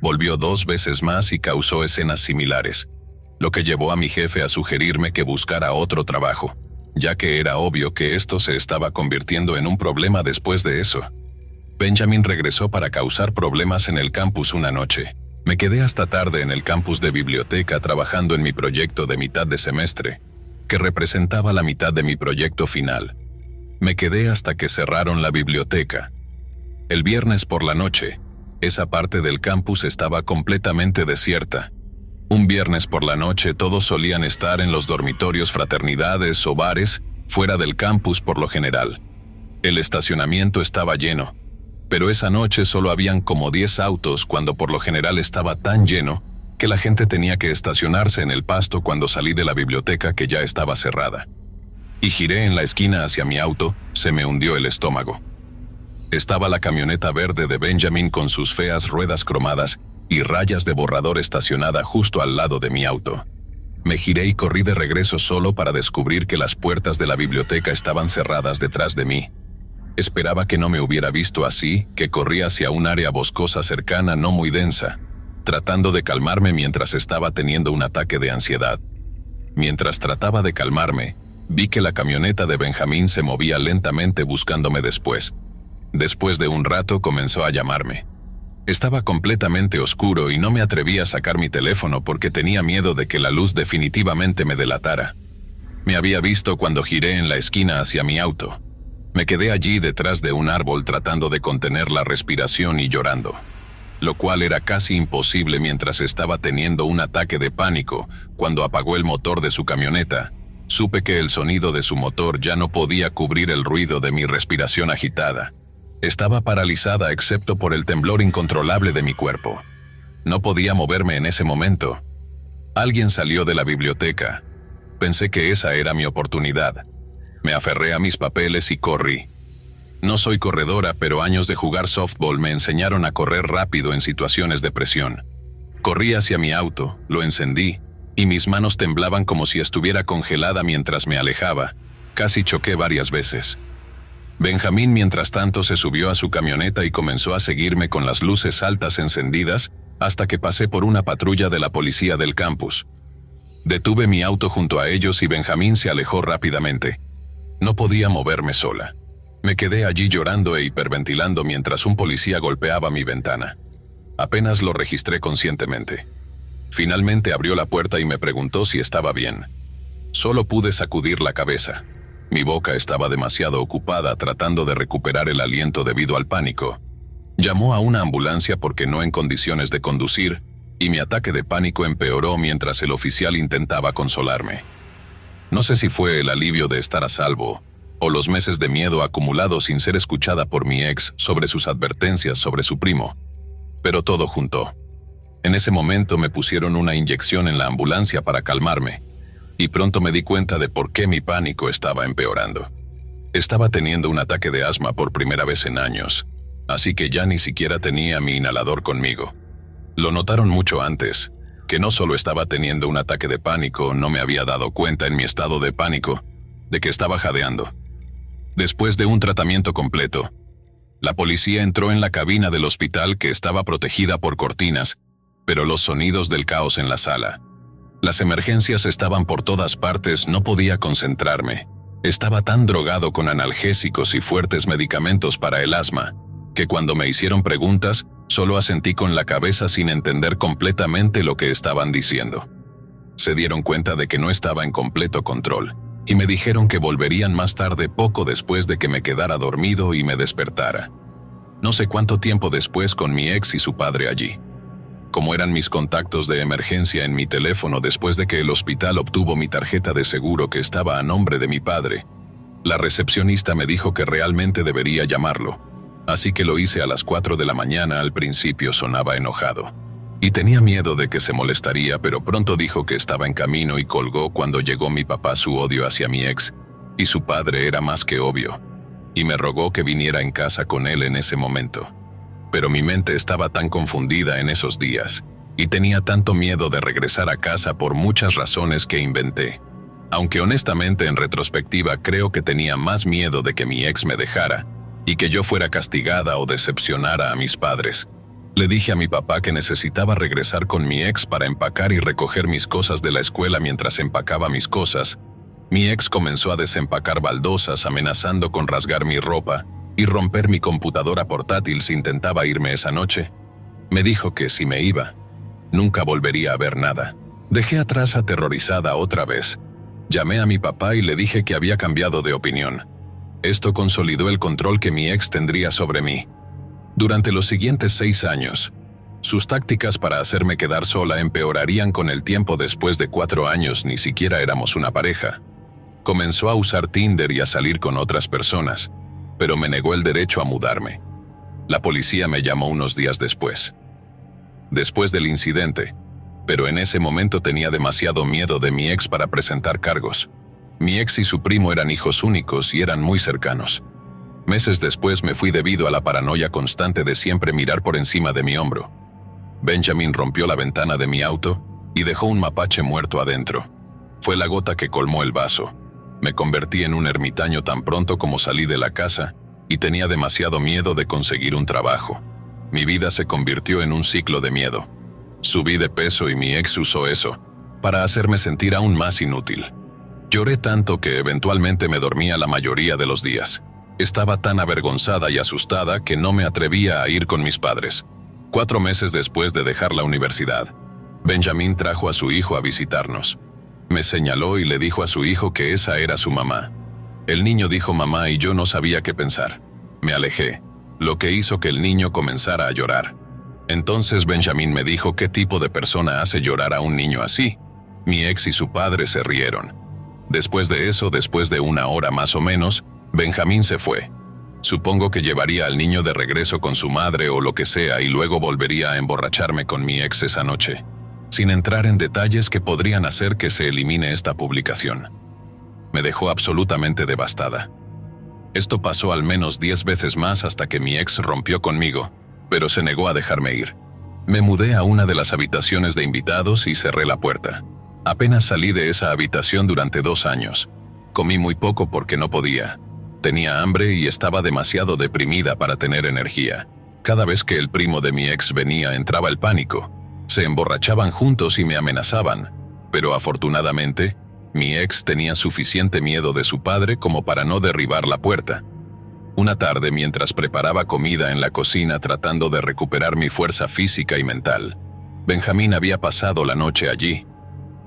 Volvió 2 veces más y causó escenas similares, lo que llevó a mi jefe a sugerirme que buscara otro trabajo, ya que era obvio que esto se estaba convirtiendo en un problema después de eso. Benjamin regresó para causar problemas en el campus una noche. Me quedé hasta tarde en el campus de biblioteca trabajando en mi proyecto de mitad de semestre, que representaba la mitad de mi proyecto final. Me quedé hasta que cerraron la biblioteca. El viernes por la noche, esa parte del campus estaba completamente desierta. Un viernes por la noche todos solían estar en los dormitorios, fraternidades o bares, fuera del campus por lo general. El estacionamiento estaba lleno, pero esa noche solo habían como 10 autos cuando por lo general estaba tan lleno que la gente tenía que estacionarse en el pasto cuando salí de la biblioteca que ya estaba cerrada. Y giré en la esquina hacia mi auto, se me hundió el estómago. Estaba la camioneta verde de Benjamin con sus feas ruedas cromadas y rayas de borrador estacionada justo al lado de mi auto. Me giré y corrí de regreso solo para descubrir que las puertas de la biblioteca estaban cerradas detrás de mí. Esperaba que no me hubiera visto así, que corrí hacia un área boscosa cercana no muy densa, tratando de calmarme mientras estaba teniendo un ataque de ansiedad. Mientras trataba de calmarme, vi que la camioneta de Benjamín se movía lentamente buscándome después. Después de un rato comenzó a llamarme. Estaba completamente oscuro y no me atreví a sacar mi teléfono porque tenía miedo de que la luz definitivamente me delatara. Me había visto cuando giré en la esquina hacia mi auto. Me quedé allí detrás de un árbol tratando de contener la respiración y llorando, lo cual era casi imposible mientras estaba teniendo un ataque de pánico. Cuando apagó el motor de su camioneta, supe que el sonido de su motor ya no podía cubrir el ruido de mi respiración agitada. Estaba paralizada excepto por el temblor incontrolable de mi cuerpo. No podía moverme en ese momento. Alguien salió de la biblioteca. Pensé que esa era mi oportunidad. Me aferré a mis papeles y corrí. No soy corredora, pero años de jugar softball me enseñaron a correr rápido en situaciones de presión. Corrí hacia mi auto, lo encendí, y mis manos temblaban como si estuviera congelada mientras me alejaba. Casi choqué varias veces. Benjamín, mientras tanto, se subió a su camioneta y comenzó a seguirme con las luces altas encendidas hasta que pasé por una patrulla de la policía del campus. Detuve mi auto junto a ellos y Benjamín se alejó rápidamente. No podía moverme sola. Me quedé allí llorando e hiperventilando mientras un policía golpeaba mi ventana. Apenas lo registré conscientemente. Finalmente abrió la puerta y me preguntó si estaba bien. Solo pude sacudir la cabeza. Mi boca estaba demasiado ocupada tratando de recuperar el aliento debido al pánico. Llamó a una ambulancia porque no en condiciones de conducir, y mi ataque de pánico empeoró mientras el oficial intentaba consolarme. No sé si fue el alivio de estar a salvo, o los meses de miedo acumulados sin ser escuchada por mi ex sobre sus advertencias sobre su primo, pero todo juntó. En ese momento me pusieron una inyección en la ambulancia para calmarme, y pronto me di cuenta de por qué mi pánico estaba empeorando. Estaba teniendo un ataque de asma por primera vez en años, así que ya ni siquiera tenía mi inhalador conmigo. Lo notaron mucho antes, que no solo estaba teniendo un ataque de pánico, no me había dado cuenta en mi estado de pánico, de que estaba jadeando. Después de un tratamiento completo, la policía entró en la cabina del hospital que estaba protegida por cortinas, pero los sonidos del caos en la sala. Las emergencias estaban por todas partes, no podía concentrarme. Estaba tan drogado con analgésicos y fuertes medicamentos para el asma, que cuando me hicieron preguntas, solo asentí con la cabeza sin entender completamente lo que estaban diciendo. Se dieron cuenta de que no estaba en completo control, y me dijeron que volverían más tarde poco después de que me quedara dormido y me despertara. No sé cuánto tiempo después con mi ex y su padre allí. Como eran mis contactos de emergencia en mi teléfono después de que el hospital obtuvo mi tarjeta de seguro que estaba a nombre de mi padre, la recepcionista me dijo que realmente debería llamarlo, así que lo hice a las 4 de la mañana. Al principio sonaba enojado, y tenía miedo de que se molestaría, pero pronto dijo que estaba en camino y colgó cuando llegó mi papá. Su odio hacia mi ex y su padre era más que obvio, y me rogó que viniera en casa con él en ese momento. Pero mi mente estaba tan confundida en esos días, y tenía tanto miedo de regresar a casa por muchas razones que inventé. Aunque honestamente en retrospectiva creo que tenía más miedo de que mi ex me dejara, y que yo fuera castigada o decepcionara a mis padres. Le dije a mi papá que necesitaba regresar con mi ex para empacar y recoger mis cosas de la escuela. Mientras empacaba mis cosas, mi ex comenzó a desempacar baldosas, amenazando con rasgar mi ropa y romper mi computadora portátil si intentaba irme esa noche. Me dijo que si me iba, nunca volvería a ver nada. Dejé atrás aterrorizada otra vez. Llamé a mi papá y le dije que había cambiado de opinión. Esto consolidó el control que mi ex tendría sobre mí. Durante los siguientes 6 años, sus tácticas para hacerme quedar sola empeorarían con el tiempo. Después de 4 años ni siquiera éramos una pareja. Comenzó a usar Tinder y a salir con otras personas. pero me negó el derecho a mudarme. La policía me llamó unos días después del incidente, pero en ese momento tenía demasiado miedo de mi ex para presentar cargos. Mi ex y su primo eran hijos únicos y eran muy cercanos. Meses después me fui debido a la paranoia constante de siempre mirar por encima de mi hombro. Benjamin rompió la ventana de mi auto y dejó un mapache muerto adentro. Fue la gota que colmó el vaso. Me convertí en un ermitaño tan pronto como salí de la casa y tenía demasiado miedo de conseguir un trabajo. Mi vida se convirtió en un ciclo de miedo. Subí de peso y mi ex usó eso para hacerme sentir aún más inútil. Lloré tanto que eventualmente me dormía la mayoría de los días. Estaba tan avergonzada y asustada que no me atrevía a ir con mis padres. 4 meses después de dejar la universidad, Benjamin trajo a su hijo a visitarnos. Me señaló y le dijo a su hijo que esa era su mamá. El niño dijo mamá y yo no sabía qué pensar. Me alejé, lo que hizo que el niño comenzara a llorar. Entonces Benjamin me dijo qué tipo de persona hace llorar a un niño así. Mi ex y su padre se rieron. Después de eso, después de 1 hora más o menos, Benjamin se fue. Supongo que llevaría al niño de regreso con su madre o lo que sea y luego volvería a emborracharme con mi ex esa noche, sin entrar en detalles que podrían hacer que se elimine esta publicación. Me dejó absolutamente devastada. Esto pasó al menos 10 veces más hasta que mi ex rompió conmigo, pero se negó a dejarme ir. Me mudé a una de las habitaciones de invitados y cerré la puerta. Apenas salí de esa habitación durante 2 años. Comí muy poco porque no podía. Tenía hambre y estaba demasiado deprimida para tener energía. Cada vez que el primo de mi ex venía entraba el pánico. Se emborrachaban juntos y me amenazaban, pero afortunadamente, mi ex tenía suficiente miedo de su padre como para no derribar la puerta. Una tarde, mientras preparaba comida en la cocina tratando de recuperar mi fuerza física y mental, Benjamin había pasado la noche allí.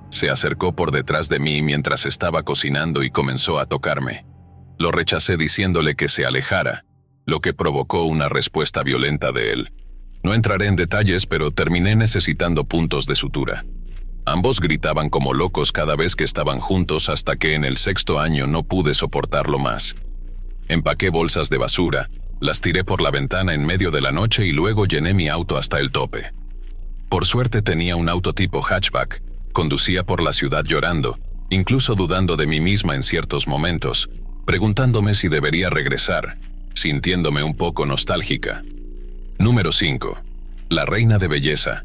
Se acercó por detrás de mí mientras estaba cocinando y comenzó a tocarme. Lo rechacé diciéndole que se alejara, lo que provocó una respuesta violenta de él. No entraré en detalles, pero terminé necesitando puntos de sutura. Ambos gritaban como locos cada vez que estaban juntos hasta que en el 6º año no pude soportarlo más. Empaqué bolsas de basura, las tiré por la ventana en medio de la noche y luego llené mi auto hasta el tope. Por suerte tenía un auto tipo hatchback, conducía por la ciudad llorando, incluso dudando de mí misma en ciertos momentos, preguntándome si debería regresar, sintiéndome un poco nostálgica. Número 5. La reina de belleza.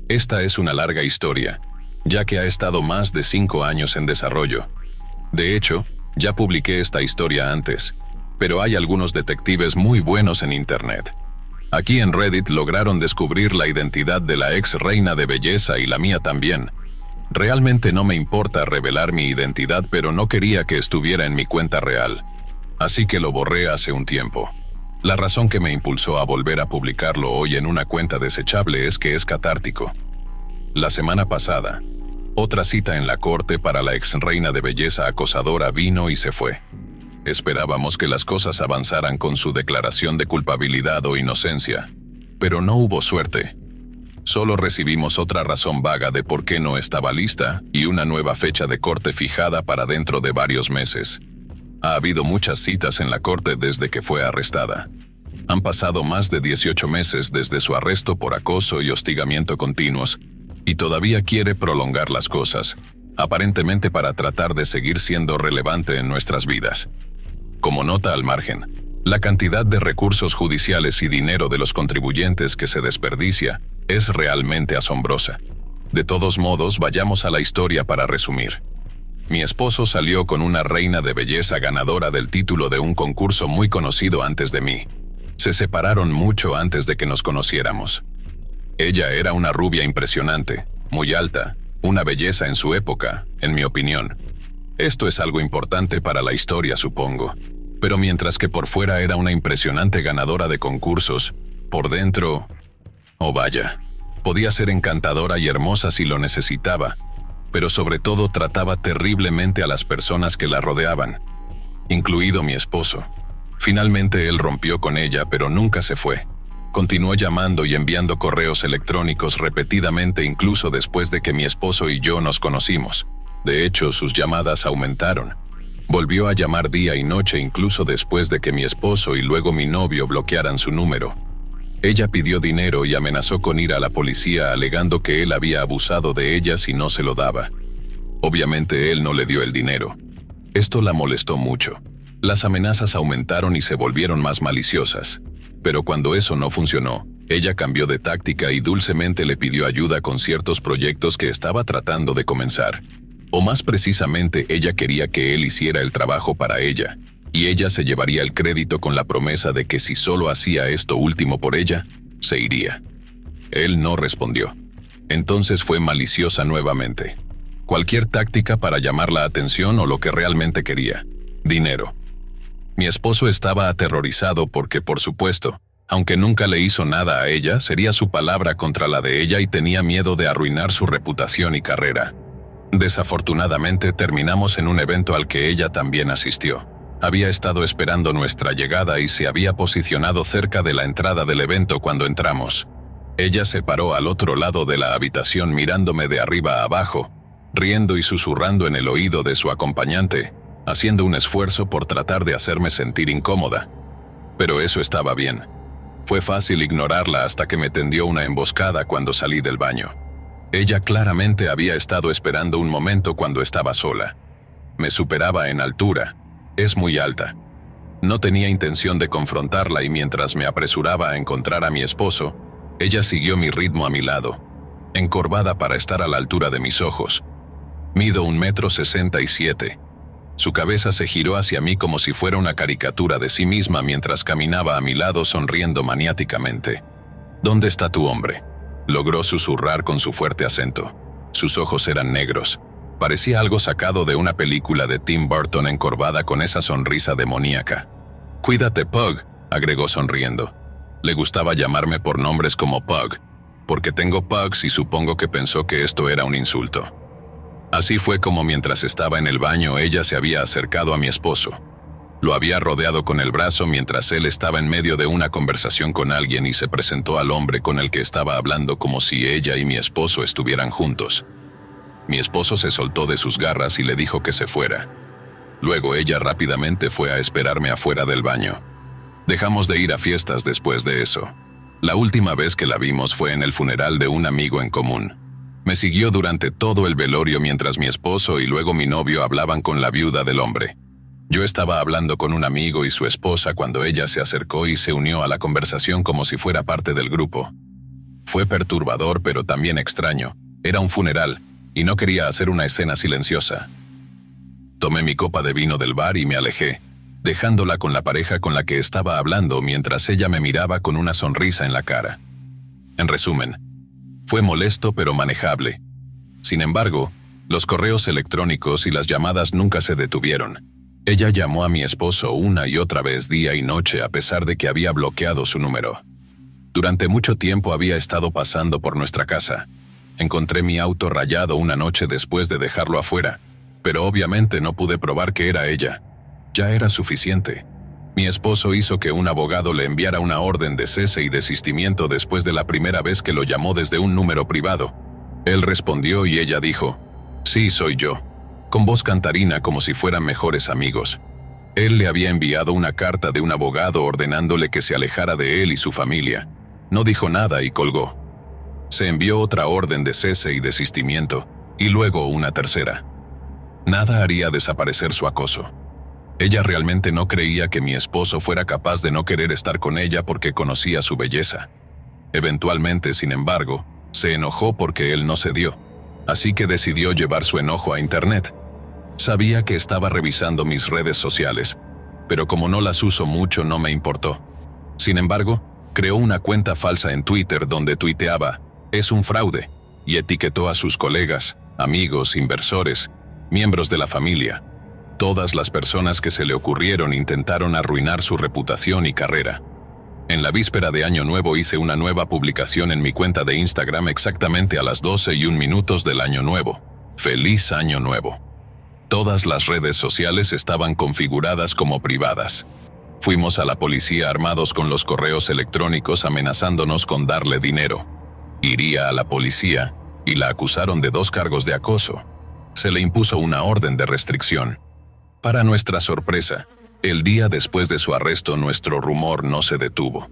Esta es una larga historia, ya que ha estado más de 5 años en desarrollo. De hecho, ya publiqué esta historia antes, pero hay algunos detectives muy buenos en internet. Aquí en Reddit lograron descubrir la identidad de la ex reina de belleza y la mía también. Realmente no me importa revelar mi identidad, pero no quería que estuviera en mi cuenta real, así que lo borré hace un tiempo. La razón que me impulsó a volver a publicarlo hoy en una cuenta desechable es que es catártico. La semana pasada, otra cita en la corte para la ex reina de belleza acosadora vino y se fue. Esperábamos que las cosas avanzaran con su declaración de culpabilidad o inocencia, pero no hubo suerte. Solo recibimos otra razón vaga de por qué no estaba lista y una nueva fecha de corte fijada para dentro de varios meses. Ha habido muchas citas en la corte desde que fue arrestada. Han pasado más de 18 meses desde su arresto por acoso y hostigamiento continuos, y todavía quiere prolongar las cosas, aparentemente para tratar de seguir siendo relevante en nuestras vidas. Como nota al margen, la cantidad de recursos judiciales y dinero de los contribuyentes que se desperdicia es realmente asombrosa. De todos modos, vayamos a la historia para resumir. Mi esposo salió con una reina de belleza ganadora del título de un concurso muy conocido antes de mí. Se separaron mucho antes de que nos conociéramos. Ella era una rubia impresionante, muy alta, una belleza en su época, en mi opinión. Esto es algo importante para la historia, supongo. Pero mientras que por fuera era una impresionante ganadora de concursos, por dentro... Oh vaya, podía ser encantadora y hermosa si lo necesitaba, pero sobre todo trataba terriblemente a las personas que la rodeaban, incluido mi esposo. Finalmente él rompió con ella, pero nunca se fue. Continuó llamando y enviando correos electrónicos repetidamente incluso después de que mi esposo y yo nos conocimos. De hecho, sus llamadas aumentaron. Volvió a llamar día y noche incluso después de que mi esposo y luego mi novio bloquearan su número. Ella pidió dinero y amenazó con ir a la policía alegando que él había abusado de ella si no se lo daba. Obviamente él no le dio el dinero. Esto la molestó mucho. Las amenazas aumentaron y se volvieron más maliciosas. Pero cuando eso no funcionó, ella cambió de táctica y dulcemente le pidió ayuda con ciertos proyectos que estaba tratando de comenzar. O más precisamente, ella quería que él hiciera el trabajo para ella, y ella se llevaría el crédito con la promesa de que si solo hacía esto último por ella, se iría. Él no respondió. Entonces fue maliciosa nuevamente. Cualquier táctica para llamar la atención o lo que realmente quería: dinero. Mi esposo estaba aterrorizado porque, por supuesto, aunque nunca le hizo nada a ella, sería su palabra contra la de ella y tenía miedo de arruinar su reputación y carrera. Desafortunadamente terminamos en un evento al que ella también asistió. Había estado esperando nuestra llegada y se había posicionado cerca de la entrada del evento cuando entramos. Ella se paró al otro lado de la habitación mirándome de arriba a abajo, riendo y susurrando en el oído de su acompañante, haciendo un esfuerzo por tratar de hacerme sentir incómoda. Pero eso estaba bien. Fue fácil ignorarla hasta que me tendió una emboscada cuando salí del baño. Ella claramente había estado esperando un momento cuando estaba sola. Me superaba en altura. Es muy alta. No tenía intención de confrontarla y mientras me apresuraba a encontrar a mi esposo, ella siguió mi ritmo a mi lado, encorvada para estar a la altura de mis ojos. Mido 1,67 m. Su cabeza se giró hacia mí como si fuera una caricatura de sí misma mientras caminaba a mi lado sonriendo maniáticamente. «¿Dónde está tu hombre?», logró susurrar con su fuerte acento. Sus ojos eran negros. Parecía algo sacado de una película de Tim Burton encorvada con esa sonrisa demoníaca. «Cuídate, Pug», agregó sonriendo. Le gustaba llamarme por nombres como Pug, porque tengo pugs y supongo que pensó que esto era un insulto. Así fue como mientras estaba en el baño ella se había acercado a mi esposo. Lo había rodeado con el brazo mientras él estaba en medio de una conversación con alguien y se presentó al hombre con el que estaba hablando como si ella y mi esposo estuvieran juntos. Mi esposo se soltó de sus garras y le dijo que se fuera. Luego ella rápidamente fue a esperarme afuera del baño. Dejamos de ir a fiestas después de eso. La última vez que la vimos fue en el funeral de un amigo en común. Me siguió durante todo el velorio mientras mi esposo y luego mi novio hablaban con la viuda del hombre. Yo estaba hablando con un amigo y su esposa cuando ella se acercó y se unió a la conversación como si fuera parte del grupo. Fue perturbador pero también extraño. Era un funeral y no quería hacer una escena silenciosa. Tomé mi copa de vino del bar y me alejé, dejándola con la pareja con la que estaba hablando mientras ella me miraba con una sonrisa en la cara. En resumen, fue molesto pero manejable. Sin embargo, los correos electrónicos y las llamadas nunca se detuvieron. Ella llamó a mi esposo una y otra vez día y noche a pesar de que había bloqueado su número. Durante mucho tiempo había estado pasando por nuestra casa. Encontré mi auto rayado una noche después de dejarlo afuera, pero obviamente no pude probar que era ella. Ya era suficiente. Mi esposo hizo que un abogado le enviara una orden de cese y desistimiento después de la primera vez que lo llamó desde un número privado. Él respondió y ella dijo, «Sí, soy yo», con voz cantarina como si fueran mejores amigos. Él le había enviado una carta de un abogado ordenándole que se alejara de él y su familia. No dijo nada y colgó. Se envió otra orden de cese y desistimiento, y luego una tercera. Nada haría desaparecer su acoso. Ella realmente no creía que mi esposo fuera capaz de no querer estar con ella porque conocía su belleza. Eventualmente, sin embargo, se enojó porque él no cedió, así que decidió llevar su enojo a internet. Sabía que estaba revisando mis redes sociales, pero como no las uso mucho no me importó. Sin embargo, creó una cuenta falsa en Twitter donde tuiteaba, «Es un fraude», y etiquetó a sus colegas, amigos, inversores, miembros de la familia. Todas las personas que se le ocurrieron intentaron arruinar su reputación y carrera. En la víspera de Año Nuevo hice una nueva publicación en mi cuenta de Instagram exactamente a las 12:01 del Año Nuevo. ¡Feliz Año Nuevo! Todas las redes sociales estaban configuradas como privadas. Fuimos a la policía armados con los correos electrónicos amenazándonos con darle dinero. Iría a la policía y la acusaron de 2 cargos de acoso. Se le impuso una orden de restricción. Para nuestra sorpresa, el día después de su arresto nuestro rumor no se detuvo.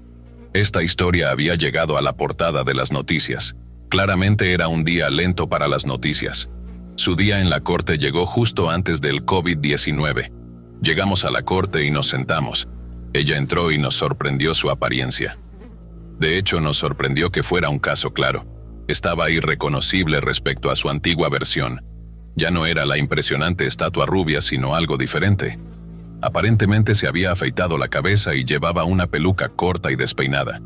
Esta historia había llegado a la portada de las noticias. Claramente era un día lento para las noticias. Su día en la corte llegó justo antes del COVID-19. Llegamos a la corte y nos sentamos. Ella entró y nos sorprendió su apariencia. De hecho, nos sorprendió que fuera un caso claro. Estaba irreconocible respecto a su antigua versión. Ya no era la impresionante estatua rubia, sino algo diferente. Aparentemente se había afeitado la cabeza y llevaba una peluca corta y despeinada.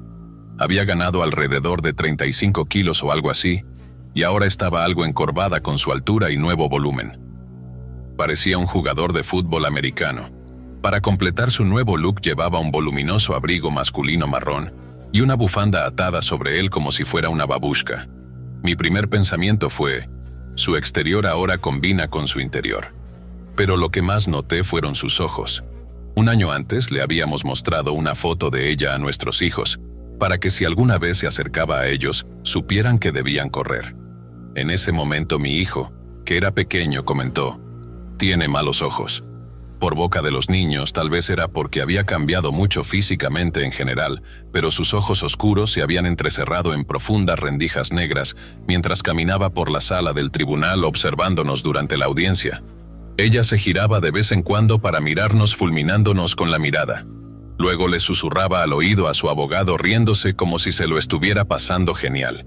Había ganado alrededor de 35 kilos o algo así, y ahora estaba algo encorvada con su altura y nuevo volumen. Parecía un jugador de fútbol americano. Para completar su nuevo look llevaba un voluminoso abrigo masculino marrón y una bufanda atada sobre él como si fuera una babushka. Mi primer pensamiento fue, su exterior ahora combina con su interior. Pero lo que más noté fueron sus ojos. Un año antes le habíamos mostrado una foto de ella a nuestros hijos, para que si alguna vez se acercaba a ellos, supieran que debían correr. En ese momento mi hijo, que era pequeño, comentó, «Tiene malos ojos». Por boca de los niños, tal vez era porque había cambiado mucho físicamente en general, pero sus ojos oscuros se habían entrecerrado en profundas rendijas negras mientras caminaba por la sala del tribunal observándonos durante la audiencia. Ella se giraba de vez en cuando para mirarnos fulminándonos con la mirada. Luego le susurraba al oído a su abogado riéndose como si se lo estuviera pasando genial.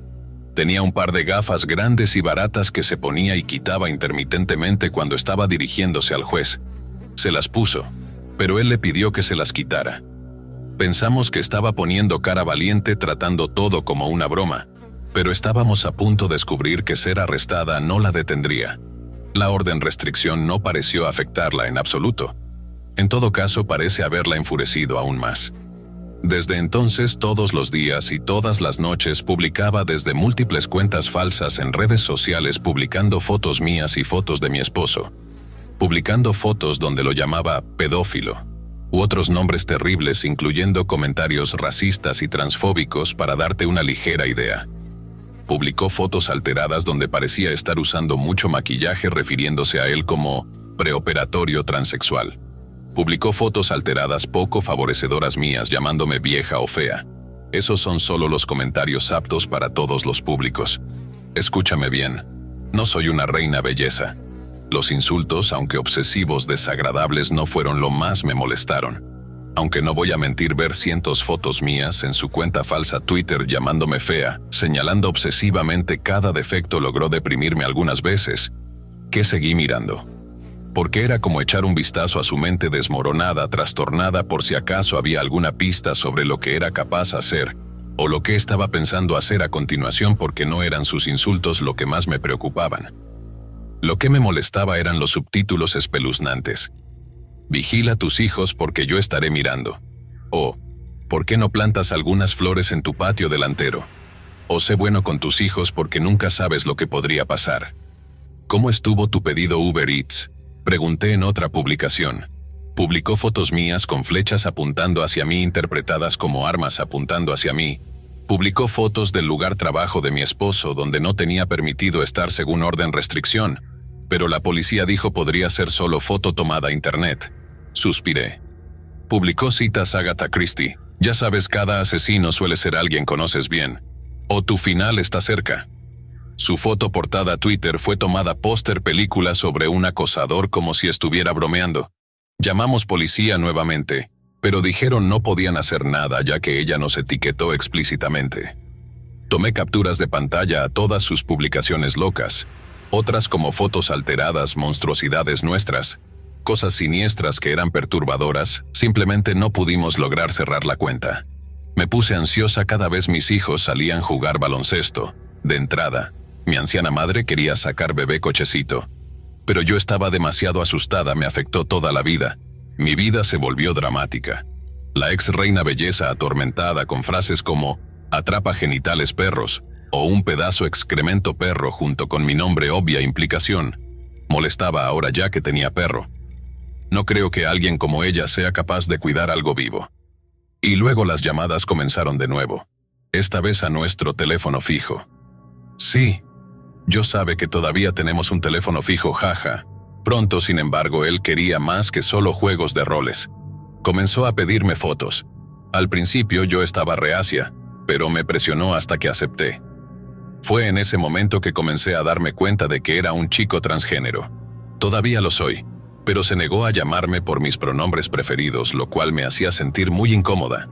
Tenía un par de gafas grandes y baratas que se ponía y quitaba intermitentemente cuando estaba dirigiéndose al juez. Se las puso, pero él le pidió que se las quitara. Pensamos que estaba poniendo cara valiente tratando todo como una broma, pero estábamos a punto de descubrir que ser arrestada no la detendría. La orden restricción no pareció afectarla en absoluto. En todo caso, parece haberla enfurecido aún más. Desde entonces, todos los días y todas las noches publicaba desde múltiples cuentas falsas en redes sociales publicando fotos mías y fotos de mi esposo. Publicando fotos donde lo llamaba pedófilo, u otros nombres terribles incluyendo comentarios racistas y transfóbicos para darte una ligera idea. Publicó fotos alteradas donde parecía estar usando mucho maquillaje refiriéndose a él como preoperatorio transexual. Publicó fotos alteradas poco favorecedoras mías llamándome vieja o fea. Esos son solo los comentarios aptos para todos los públicos. Escúchame bien, no soy una reina belleza. Los insultos, aunque obsesivos desagradables, no fueron lo más me molestaron. Aunque no voy a mentir, ver cientos fotos mías en su cuenta falsa Twitter llamándome fea, señalando obsesivamente cada defecto logró deprimirme algunas veces, que seguí mirando. Porque era como echar un vistazo a su mente desmoronada, trastornada por si acaso había alguna pista sobre lo que era capaz hacer, o lo que estaba pensando hacer a continuación porque no eran sus insultos lo que más me preocupaban. Lo que me molestaba eran los subtítulos espeluznantes. Vigila a tus hijos porque yo estaré mirando. O, ¿por qué no plantas algunas flores en tu patio delantero? O sé bueno con tus hijos porque nunca sabes lo que podría pasar. ¿Cómo estuvo tu pedido Uber Eats? Pregunté en otra publicación. Publicó fotos mías con flechas apuntando hacia mí interpretadas como armas apuntando hacia mí. Publicó fotos del lugar trabajo de mi esposo donde no tenía permitido estar según orden restricción, pero la policía dijo podría ser solo foto tomada a internet. Suspiré. Publicó citas Agatha Christie. Ya sabes, cada asesino suele ser alguien conoces bien. O tu final está cerca. Su foto portada a Twitter fue tomada póster película sobre un acosador como si estuviera bromeando. Llamamos policía nuevamente, pero dijeron no podían hacer nada ya que ella nos etiquetó explícitamente. Tomé capturas de pantalla a todas sus publicaciones locas, otras como fotos alteradas, monstruosidades nuestras, cosas siniestras que eran perturbadoras, simplemente no pudimos lograr cerrar la cuenta. Me puse ansiosa cada vez mis hijos salían a jugar baloncesto. De entrada, mi anciana madre quería sacar bebé cochecito. Pero yo estaba demasiado asustada, me afectó toda la vida. Mi vida se volvió dramática. La ex reina belleza atormentada con frases como «atrapa genitales perros» o «un pedazo excremento perro» junto con mi nombre obvia implicación. Molestaba ahora ya que tenía perro. No creo que alguien como ella sea capaz de cuidar algo vivo. Y luego las llamadas comenzaron de nuevo. Esta vez a nuestro teléfono fijo. Sí, yo sabe que todavía tenemos un teléfono fijo, jaja. Pronto, sin embargo, él quería más que solo juegos de roles. Comenzó a pedirme fotos. Al principio yo estaba reacia, pero me presionó hasta que acepté. Fue en ese momento que comencé a darme cuenta de que era un chico transgénero. Todavía lo soy, pero se negó a llamarme por mis pronombres preferidos, lo cual me hacía sentir muy incómoda.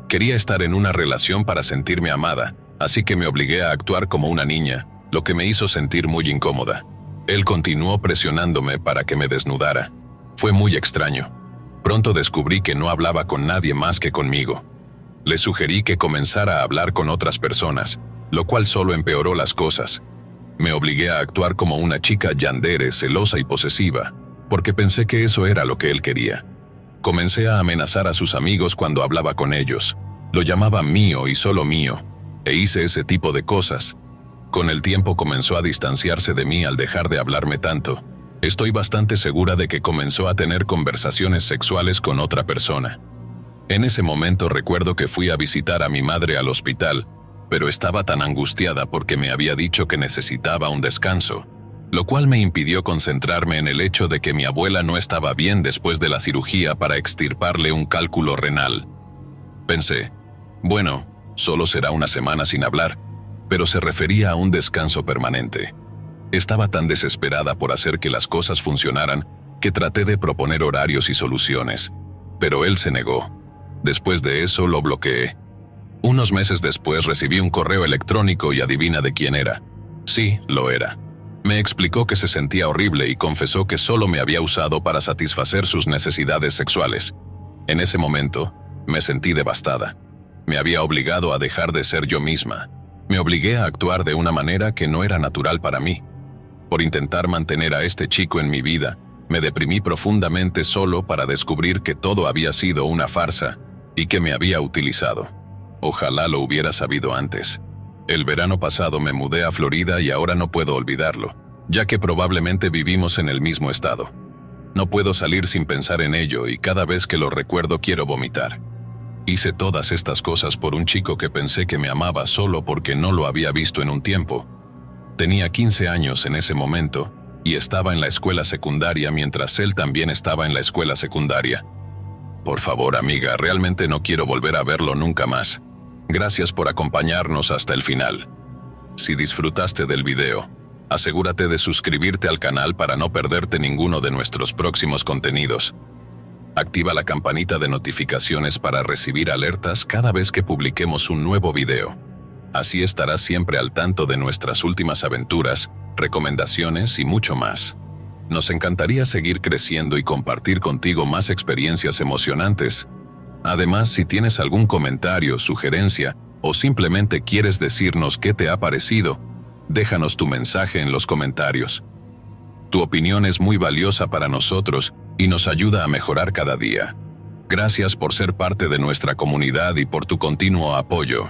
Quería estar en una relación para sentirme amada, así que me obligué a actuar como una niña, lo que me hizo sentir muy incómoda. Él continuó presionándome para que me desnudara. Fue muy extraño. Pronto descubrí que no hablaba con nadie más que conmigo. Le sugerí que comenzara a hablar con otras personas, lo cual solo empeoró las cosas. Me obligué a actuar como una chica yandere, celosa y posesiva, porque pensé que eso era lo que él quería. Comencé a amenazar a sus amigos cuando hablaba con ellos. Lo llamaba mío y solo mío, e hice ese tipo de cosas. Con el tiempo comenzó a distanciarse de mí al dejar de hablarme tanto. Estoy bastante segura de que comenzó a tener conversaciones sexuales con otra persona. En ese momento recuerdo que fui a visitar a mi madre al hospital, pero estaba tan angustiada porque me había dicho que necesitaba un descanso, lo cual me impidió concentrarme en el hecho de que mi abuela no estaba bien después de la cirugía para extirparle un cálculo renal. Pensé, bueno, solo será una semana sin hablar, pero se refería a un descanso permanente. Estaba tan desesperada por hacer que las cosas funcionaran que traté de proponer horarios y soluciones, pero él se negó. Después de eso lo bloqueé. Unos meses después recibí un correo electrónico y adivina de quién era. Sí, lo era. Me explicó que se sentía horrible y confesó que solo me había usado para satisfacer sus necesidades sexuales. En ese momento, me sentí devastada. Me había obligado a dejar de ser yo misma. Me obligué a actuar de una manera que no era natural para mí. Por intentar mantener a este chico en mi vida, me deprimí profundamente solo para descubrir que todo había sido una farsa y que me había utilizado. Ojalá lo hubiera sabido antes. El verano pasado me mudé a Florida y ahora no puedo olvidarlo, ya que probablemente vivimos en el mismo estado. No puedo salir sin pensar en ello y cada vez que lo recuerdo quiero vomitar. Hice todas estas cosas por un chico que pensé que me amaba solo porque no lo había visto en un tiempo. Tenía 15 años en ese momento y estaba en la escuela secundaria mientras él también estaba en la escuela secundaria. Por favor, amiga, realmente no quiero volver a verlo nunca más. Gracias por acompañarnos hasta el final. Si disfrutaste del video, asegúrate de suscribirte al canal para no perderte ninguno de nuestros próximos contenidos. Activa la campanita de notificaciones para recibir alertas cada vez que publiquemos un nuevo video. Así estarás siempre al tanto de nuestras últimas aventuras, recomendaciones y mucho más. Nos encantaría seguir creciendo y compartir contigo más experiencias emocionantes. Además, si tienes algún comentario, sugerencia o simplemente quieres decirnos qué te ha parecido, déjanos tu mensaje en los comentarios. Tu opinión es muy valiosa para nosotros y nos ayuda a mejorar cada día. Gracias por ser parte de nuestra comunidad y por tu continuo apoyo.